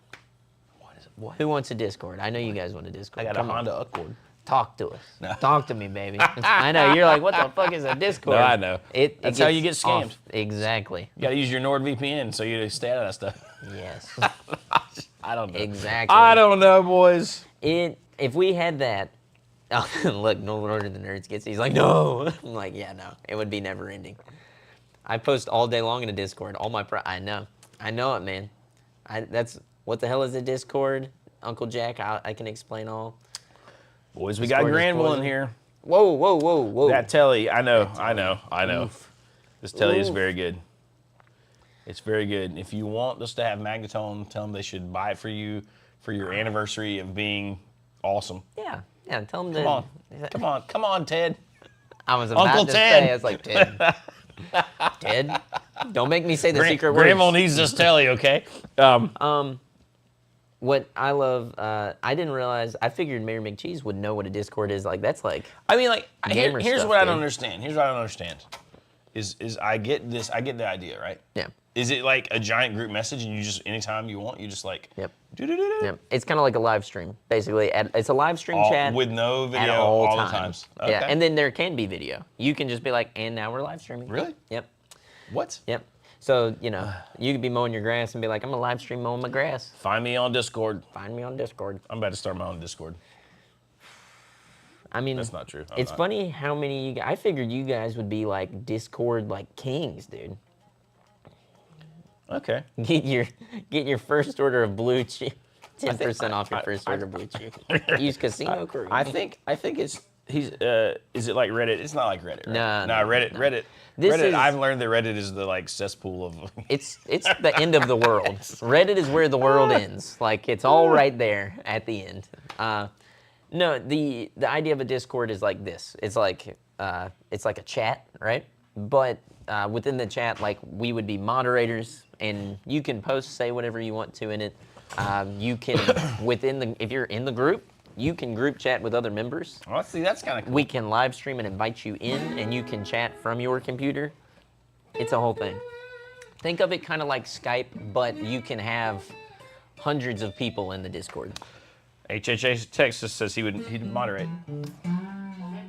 What is it? What? Who wants a Discord? I know you guys want a Discord. I got Come a on. Honda Accord. Talk to us. Talk to me, baby. I know. You're like, what the fuck is a Discord? No, I know. That's how you gets get scammed. off. Exactly. You gotta use your NordVPN so you stay out of that stuff. Yes. I don't know. Exactly. I don't know, boys. If we had that, oh, look, no Lord of the Nerds gets. He's like, no. I'm like, yeah, no. It would be never ending. I post all day long in a Discord. All my I know it, man. That's what the hell is a Discord, Uncle Jack? I can explain all. Boys, we got Discord is Granville in poison. here. Whoa. That telly, I know. Oof. This telly is Oof. very good. It's very good. If you want us to have Magnetone, tell them they should buy it for you for your anniversary of being awesome. Yeah. Tell him Come on, Ted. I was about Uncle to Ted. say, I was like, Ted. Ted? Don't make me say the secret Grandma words. needs this telly, okay? What I love, I didn't realize. I figured Mary McCheese would know what a Discord is. Like that's like. I mean, like, Gamer here's stuff, what I don't dude. understand. Here's what I don't understand. Is I get this, I get the idea, right? Yeah. Is it like a giant group message and you just, anytime you want, you just like, Yep. do-do-do-do? Yep. It's kind of like a live stream, basically. It's a live stream chat With no at video all all the times. times. Yeah, Okay. and then there can be video. You can just be like, and now we're live streaming. Really? Yep. What? Yep. So, you know, you could be mowing your grass and be like, I'm a live stream mowing my grass. Find me on Discord. Find me on Discord. I'm about to start my own Discord. I mean, That's not true. I'm It's not. funny how many you guys, I figured you guys would be like Discord like kings, dude. Okay. Get your first order of blue chew. 10% off your first order of blue chew. Use Casino Crew. I think it's is it like Reddit? It's not like Reddit, right? No, Reddit. This Reddit. is- I've learned that Reddit is the like cesspool of. It's the end of the world. Reddit is where the world ends. Like it's all right there at the end. No, the idea of a Discord is like this. It's like a chat, right? But within the chat, like we would be moderators, and you can post, say whatever you want to in it. You can if you're in the group, you can group chat with other members. Oh, see, that's kind of cool. We can live stream and invite you in, and you can chat from your computer. It's a whole thing. Think of it kind of like Skype, but you can have hundreds of people in the Discord. HHA Texas says he'd moderate.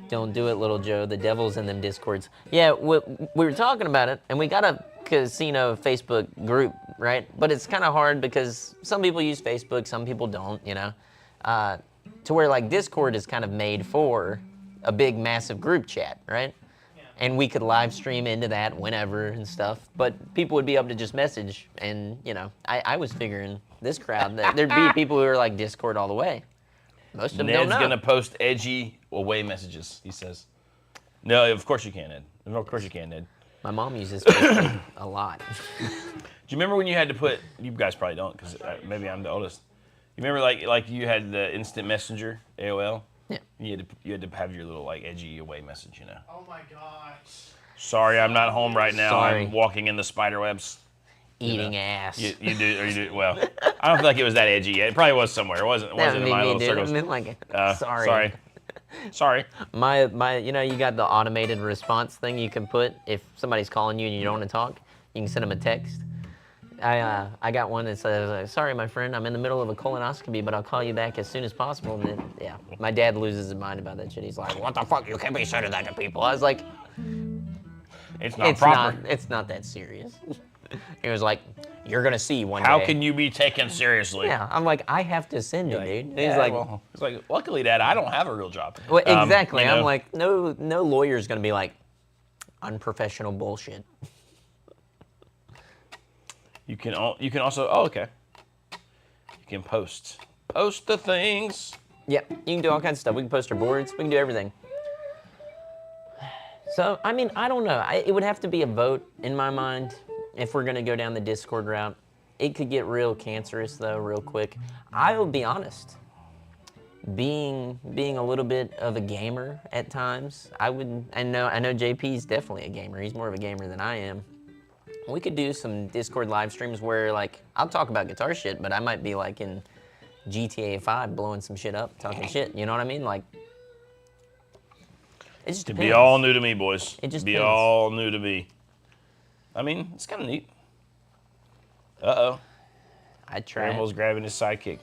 Don't do it, little Joe. The devil's in them Discords. Yeah, we were talking about it, and we got a casino Facebook group, right? But it's kind of hard because some people use Facebook, some people don't, you know? To where, like, Discord is kind of made for a big, massive group chat, right? And we could live stream into that whenever and stuff. But people would be able to just message, and, you know, I was figuring this crowd, that there'd be people who are like Discord all the way. Most of them don't Ned's know. gonna post edgy away messages. He says. No, of course you can, Ned. Of course you can, Ned. My mom uses Facebook a lot. Do you remember when you had to put? You guys probably don't, because maybe I'm the oldest. You remember like you had the instant messenger AOL? Yeah. You had to have your little like edgy away message, you know. Oh my gosh. Sorry, I'm not home right now. Sorry. I'm walking in the spider webs. Eating ass. You do well. I don't feel like it was that edgy yet. It probably was somewhere. It wasn't That in would be my me, little dude. circles. I mean, like, Sorry. My, you know, you got the automated response thing you can put if somebody's calling you and you don't want to talk. You can send them a text. I got one that says, "Sorry, my friend, I'm in the middle of a colonoscopy, but I'll call you back as soon as possible." And then, yeah, my dad loses his mind about that shit. He's like, "What the fuck? You can't be sending that to people." I was like, It's not proper. It's not that serious." He was like, "You're gonna see one How day." can you be taken seriously? Yeah, I'm like, I have to send it, dude. And he's Yeah, like, well, it's like, luckily, Dad, I don't have a real job. well, exactly. You know? I'm like, no lawyer's gonna be like, unprofessional bullshit. You can also. Oh, okay. You can post the things. Yep, you can do all kinds of stuff. We can post our boards. We can do everything. So, I mean, I don't know. It would have to be a vote in my mind if we're gonna go down the Discord route. It could get real cancerous though, real quick. I will be honest. Being a little bit of a gamer at times, I know JP's definitely a gamer. He's more of a gamer than I am. We could do some Discord live streams where, like, I'll talk about guitar shit, but I might be like in GTA 5 blowing some shit up, talking shit. You know what I mean? Like, it just To depends. be all new to me, boys. It just be depends. all new to me. I mean, it's kind of neat. Uh-oh. I'd try. Grandma's grabbing his sidekick.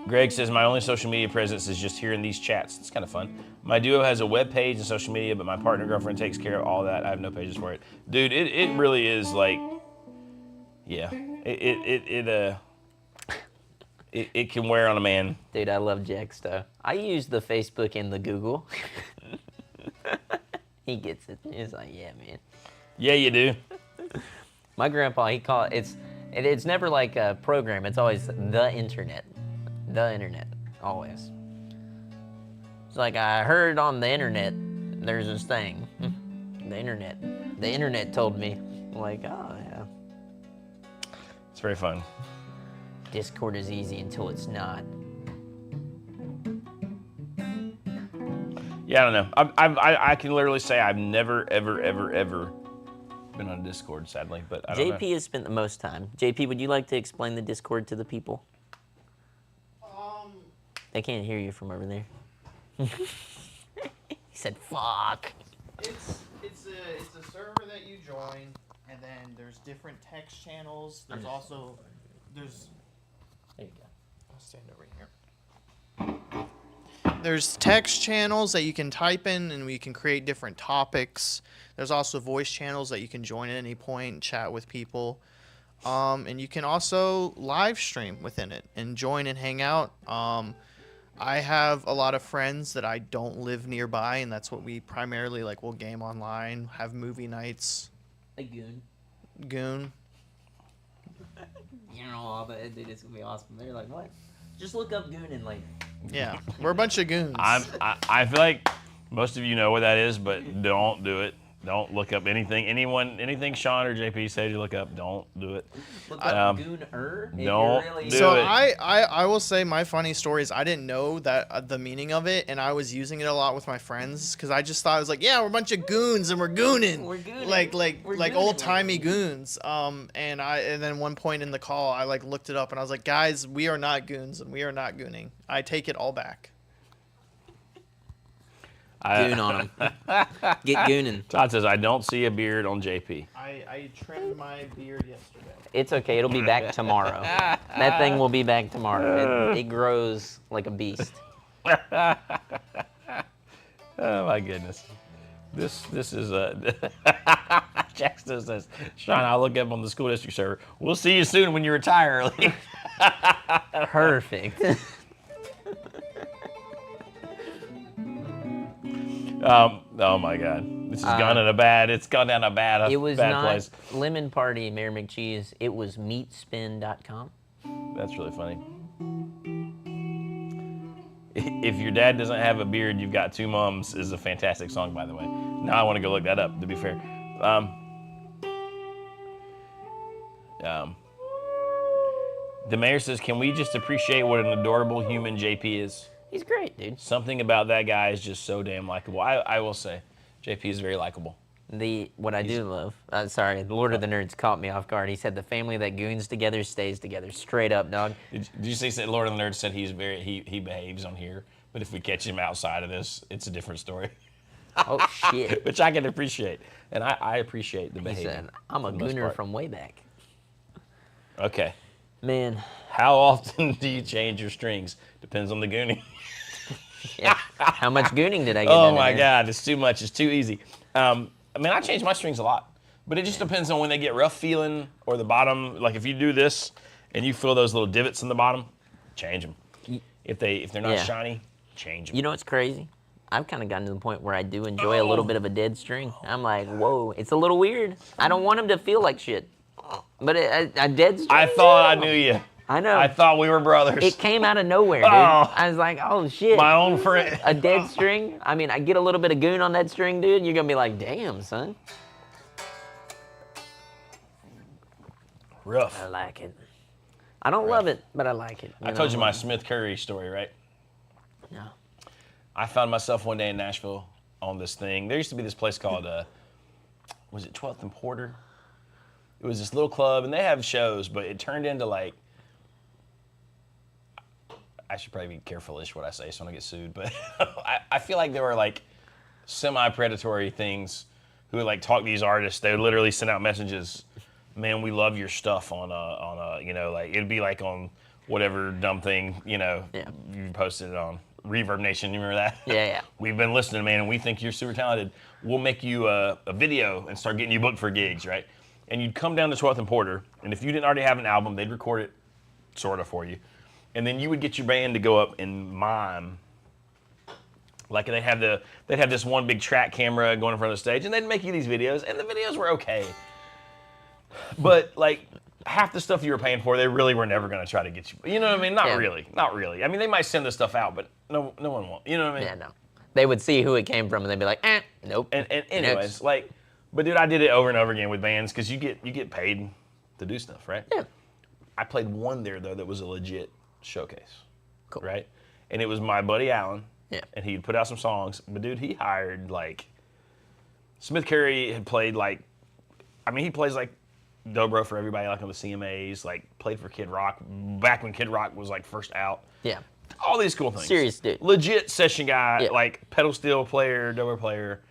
Greg says, my only social media presence is just here in these chats. It's kind of fun. My duo has a web page and social media, but my partner girlfriend takes care of all that. I have no pages for it. Dude, it really is like, yeah. It can wear on a man. Dude, I love Jax though. I use the Facebook and the Google. He gets it. He's like, yeah, man. Yeah, you do. My grandpa, it's never like a program. It's always the internet. The internet, always. It's like, I heard on the internet, there's this thing. The internet. The internet told me. I'm like, oh, yeah. It's very fun. Discord is easy until it's not. Yeah, I don't know. I can literally say I've never, ever, ever, ever been on Discord, sadly, but I don't know. JP has spent the most time. JP, would you like to explain the Discord to the people? They can't hear you from over there. He said, "Fuck." It's a server that you join, and then there's different text channels. There's There you go. I'll stand over here. There's text channels that you can type in, and we can create different topics. There's also voice channels that you can join at any point and chat with people. And you can also live stream within it and join and hang out. I have a lot of friends that I don't live nearby, and that's what we primarily like. We'll game online, have movie nights. A goon. Goon. You know, all that, dude, it's gonna be awesome. They're like, what? Just look up goon and like. Yeah, we're a bunch of goons. I feel like most of you know what that is, but don't do it. Don't look up anything Sean or JP says you look up. Don't do it. Look up gooner. Don't really... do So it. I will say my funny story is I didn't know that the meaning of it, and I was using it a lot with my friends because I just thought it was like, yeah, we're a bunch of goons and we're gooning. We're gooning. Like We're gooning. old timey goons. And then one point in the call I like looked it up and I was like, guys, we are not goons and we are not gooning. I take it all back. Goon on him. Get gooning. Todd says I don't see a beard on JP. I trimmed my beard yesterday. It's okay. It'll be back tomorrow. That thing will be back tomorrow. It grows like a beast. Oh my goodness. This is Jackson says, Sean, I'll look up on the school district server. We'll see you soon when you retire early. Perfect. Oh my God. This has gone it's gone down a bad It was bad not place. Lemon Party, Mayor McCheese. It was meatspin.com. That's really funny. If Your Dad Doesn't Have a Beard, You've Got Two Mums is a fantastic song, by the way. Now I want to go look that up, to be fair. The mayor says, can we just appreciate what an adorable human JP is? He's great, dude. Something about that guy is just so damn likable. I will say, JP is very likable. What I do love, sorry, the Lord of the Nerds caught me off guard. He said the family that goons together stays together. Straight up, dog. Did you see that Lord of the Nerds said he behaves on here, but if we catch him outside of this, it's a different story. Oh, shit. Which I can appreciate. And I appreciate the He behavior. said, I'm a for the most gooner part. from way back. Okay. Man, How often do you change your strings? Depends on the gooning. yeah. How much gooning did I get Oh done my there? God, it's too much. It's too easy. I change my strings a lot, but it just depends on when they get rough feeling or the bottom. Like if you do this and you feel those little divots in the bottom, change them. If they're not Yeah. shiny, change them. You know what's crazy? I've kind of gotten to the point where I do enjoy a little bit of a dead string. I'm like, whoa, it's a little weird. I don't want him to feel like shit. But a dead string. I thought I knew you. I know. I thought we were brothers. It came out of nowhere, dude. Oh. I was like, oh shit. My own friend. A dead string? I mean, I get a little bit of goon on that string, dude. You're gonna be like, damn, son. Rough. I like it. I don't love it, but I like it. I told you my Smith Curry story, right? No. I found myself one day in Nashville on this thing. There used to be this place called, was it 12th and Porter? It was this little club, and they have shows, but it turned into like, I should probably be careful-ish what I say so I don't get sued, but I feel like there were like semi-predatory things who would like talk to these artists. They would literally send out messages, man, we love your stuff on a like, it'd be like on whatever dumb thing, Yeah. you posted it on. Reverb Nation, you remember that? Yeah. We've been listening, man, and we think you're super talented. We'll make you a video and start getting you booked for gigs, right? And you'd come down to 12th and Porter, and if you didn't already have an album, they'd record it, sort of, for you. And then you would get your band to go up and mime. Like they'd have this one big track camera going in front of the stage, and they'd make you these videos, and the videos were okay. But like half the stuff you were paying for, they really were never going to try to get you. You know what I mean? Not really. I mean, they might send the stuff out, but no one won't. You know what I mean? Yeah, no. They would see who it came from, and they'd be like, nope. And anyways, like, but dude, I did it over and over again with bands because you get paid to do stuff, right? Yeah. I played one there though that was a legit showcase. Cool. Right? And it was my buddy Alan Yeah. And he'd put out some songs. But dude, he hired like Smith Curry had played like, I mean, he plays like dobro for everybody, like on the CMAs, like played for Kid Rock back when Kid Rock was like first out. Yeah. All these cool things. Serious dude. Legit session guy, Yeah. like pedal steel player, dobro player,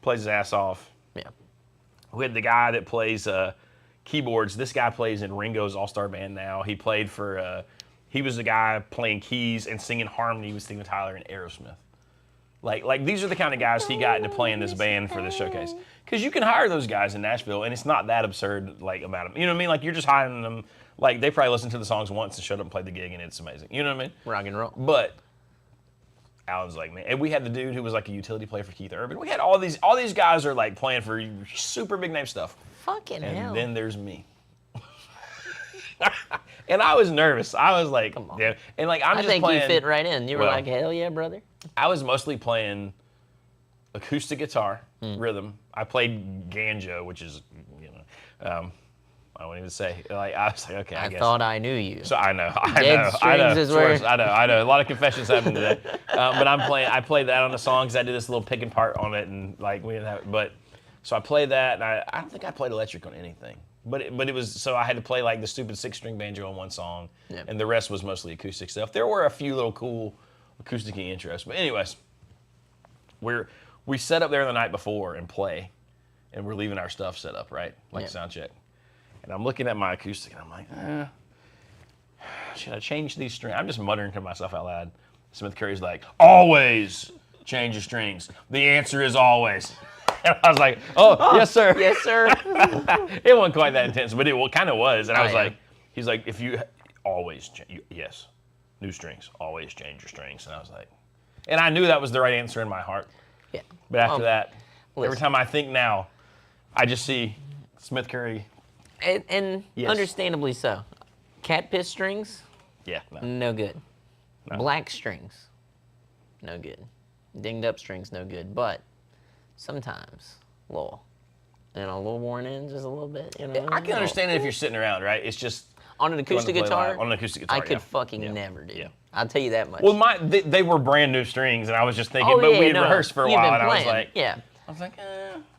plays his ass off. Yeah. We had the guy that plays keyboards. This guy plays in Ringo's All-Star Band now. He played for, he was the guy playing keys and singing harmony with Steven Tyler and Aerosmith. Like these are the kind of guys he got into play in this band for this showcase. Because you can hire those guys in Nashville, and it's not that absurd, like, about them. You know what I mean? Like, you're just hiring them. Like, they probably listened to the songs once and showed up and played the gig, and it's amazing. You know what I mean? Rock and roll. But Alan's like, man, and we had the dude who was like a utility player for Keith Urban. We had all these guys are like playing for super big name stuff. Fucking And hell. then there's me. And I was nervous. I was like, Come on. damn. And like, I'm I just think playing. you fit right in. You were Well, like, hell yeah, brother. I was mostly playing acoustic guitar, Hmm. rhythm. I played banjo, which is, I won't even say. Like, I was like, okay, I guess. thought I knew you. So I know. Dead strings is where- I know. A lot of confessions happened today. But I played that on the songs. I did this little picking part on it, and like we didn't have. But so I played that, and I don't think I played electric on anything. But it was, so I had to play like the stupid 6-string banjo on one song, Yeah. and the rest was mostly acoustic stuff. There were a few little cool acoustic-y intros, but anyways, we set up there the night before and play, and we're leaving our stuff set up, right? Like Yeah. sound check. And I'm looking at my acoustic, and I'm like, should I change these strings? I'm just muttering to myself out loud. Smith Curry's like, always change your strings. The answer is always. And I was like, oh, yes, sir. Yes, sir. It wasn't quite that intense, but it kind of was. And I Oh, was yeah. like, he's like, if you always, yes, new strings, always change your strings. And I was like, and I knew that was the right answer in my heart. Yeah. But after that, every listen. time I think now, I just see Smith Curry. And Yes. understandably so. Cat piss strings, Yeah, no. no good. No. Black strings, no good. Dinged up strings, no good. But sometimes, little worn in just a little bit. You know, I can understand it if you're sitting around, right? It's just on an acoustic play live. guitar. On an acoustic guitar, I could yeah. fucking Yeah. never do. Yeah. I'll tell you that much. well, they were brand new strings, and I was just thinking, oh, but yeah, we had no, rehearsed for a you've while, been and playing. I Yeah. was like,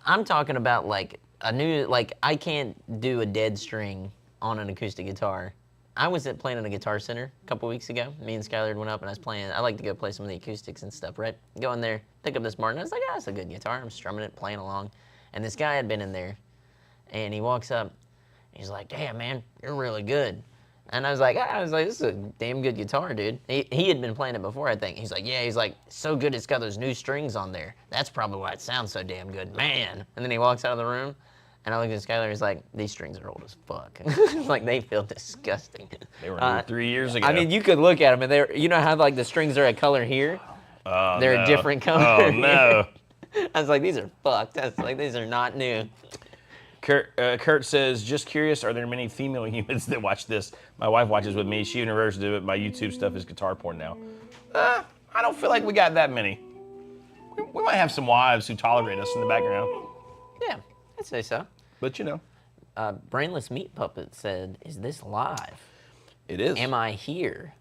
I'm talking about like a new, like I can't do a dead string on an acoustic guitar. I was playing at a Guitar Center a couple weeks ago. Me and Skylar went up and I was playing. I like to go play some of the acoustics and stuff, right? Go in there, pick up this Martin. I was like, ah, that's a good guitar. I'm strumming it, playing along. And this guy had been in there and he walks up. He's like, damn, man, you're really good. And I was like, this is a damn good guitar, dude. He had been playing it before, I think. He's like, yeah, so good it's got those new strings on there. That's probably why it sounds so damn good, man. And then he walks out of the room, and I look at Skylar, he's like, these strings are old as fuck. Like, they feel disgusting. they were new 3 years ago. I mean, you could look at them, and they're, you know how like the strings are a color here? Oh, They're no. a different color. Oh, no. I was like, these are fucked. I was like, these are not new. Kurt says, just curious, are there many female humans that watch this? My wife watches with me. She even refers to it. My YouTube stuff is guitar porn now. I don't feel like we got that many. We might have some wives who tolerate us in the background. Yeah, I'd say so. But, you know, Brainless Meat Puppet said, is this live? it is. Am I here?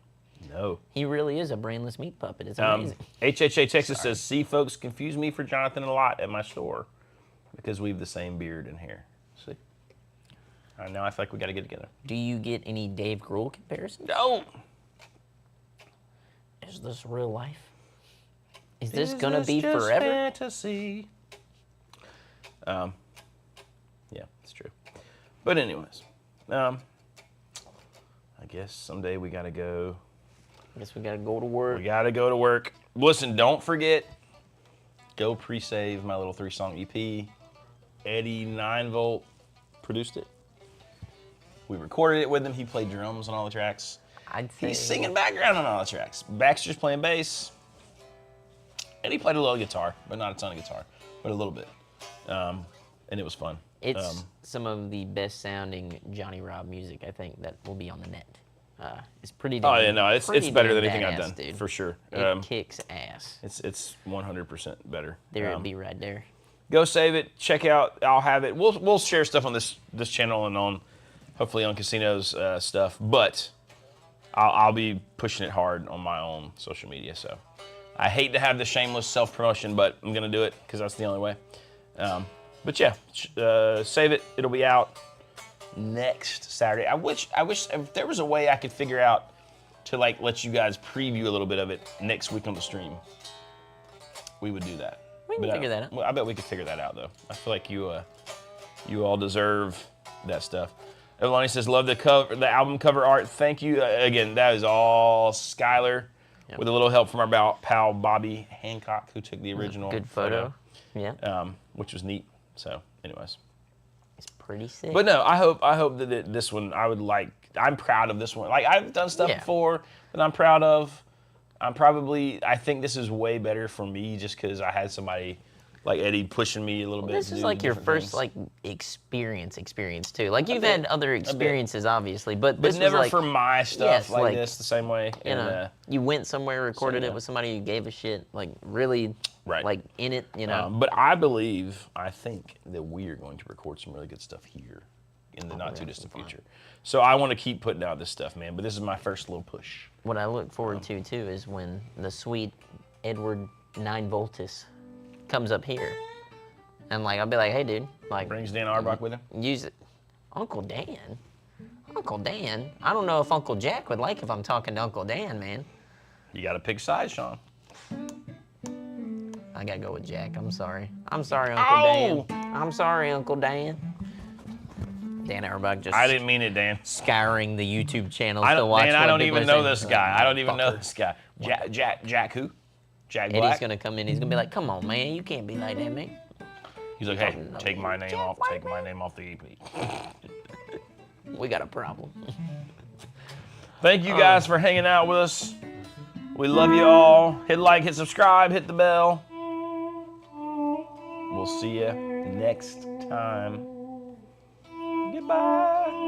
No. He really is a brainless meat puppet. It's amazing. HHA Texas says, see, folks confuse me for Jonathan a lot at my store because we have the same beard and hair. See? Now I feel like we got to get together. Do you get any Dave Grohl comparisons? No. Is this real life? Is this gonna be forever? Fantasy. Yeah, it's true. But anyways, I guess someday we gotta go. I guess we gotta go to work. We gotta go to work. Listen, don't forget. Go pre-save my little 3-song EP. Eddie 9-volt produced it. We recorded it with him. He played drums on all the tracks. I'd say He's singing background on all the tracks. Baxter's playing bass. And he played a little guitar, but not a ton of guitar, but a little bit. And it was fun. it's some of the best sounding Johnny Robb music I think that will be on the net. It's pretty. Oh Damn, yeah, no, it's pretty better damn than anything I've badass, done dude. for sure. It kicks ass. It's 100% better. There it be right there. Go save it. Check out. I'll have it. We'll share stuff on this channel and on hopefully on Casino's stuff. But I'll be pushing it hard on my own social media. So I hate to have the shameless self-promotion, but I'm gonna do it because that's the only way. But yeah, save it. It'll be out next Saturday. I wish if there was a way I could figure out to like let you guys preview a little bit of it next week on the stream, we would do that. We can figure that out. Well, I bet we could figure that out though. I feel like you all deserve that stuff. Evelani says, love the album cover art. Thank you. Again, that is all Skylar with a little help from our pal Bobby Hancock, who took the original Good photo. Yeah. which was neat. So, anyways. It's pretty sick. But no, I hope that this one, I'm proud of this one. Like, I've done stuff before that I'm proud of. I think this is way better for me just because I had somebody like Eddie pushing me a little bit. This is like your first like experience too. Like you've had other experiences, obviously, but this never was like, for my stuff like this the same way. You know, you went somewhere, recorded it with somebody who gave a shit, like really, like in it. You know. But I think that we are going to record some really good stuff here in the not too distant future. So I want to keep putting out this stuff, man. But this is my first little push. What I look forward to too is when the sweet Edward 9 Voltus comes up here, and like I'll be like, hey dude, like brings Dan Auerbach with him. Use it, Uncle Dan. Uncle Dan. I don't know if Uncle Jack would like if I'm talking to Uncle Dan, man. You got to pick sides, Sean. I gotta go with Jack. I'm sorry. I'm sorry, Uncle Dan. I'm sorry, Uncle Dan. Dan Auerbach just. I didn't mean it, Dan. Scouring the YouTube channels to watch. Dan, I don't even know this guy. I don't even know this guy. Jack who? Jack Black? Eddie's gonna come in. He's gonna be like, "Come on, man, you can't be like that, man." He's like, "Hey, take my name off. Take my name off the EP." We got a problem. Thank you guys for hanging out with us. We love you all. Hit like, hit subscribe, hit the bell. We'll see you next time. Goodbye.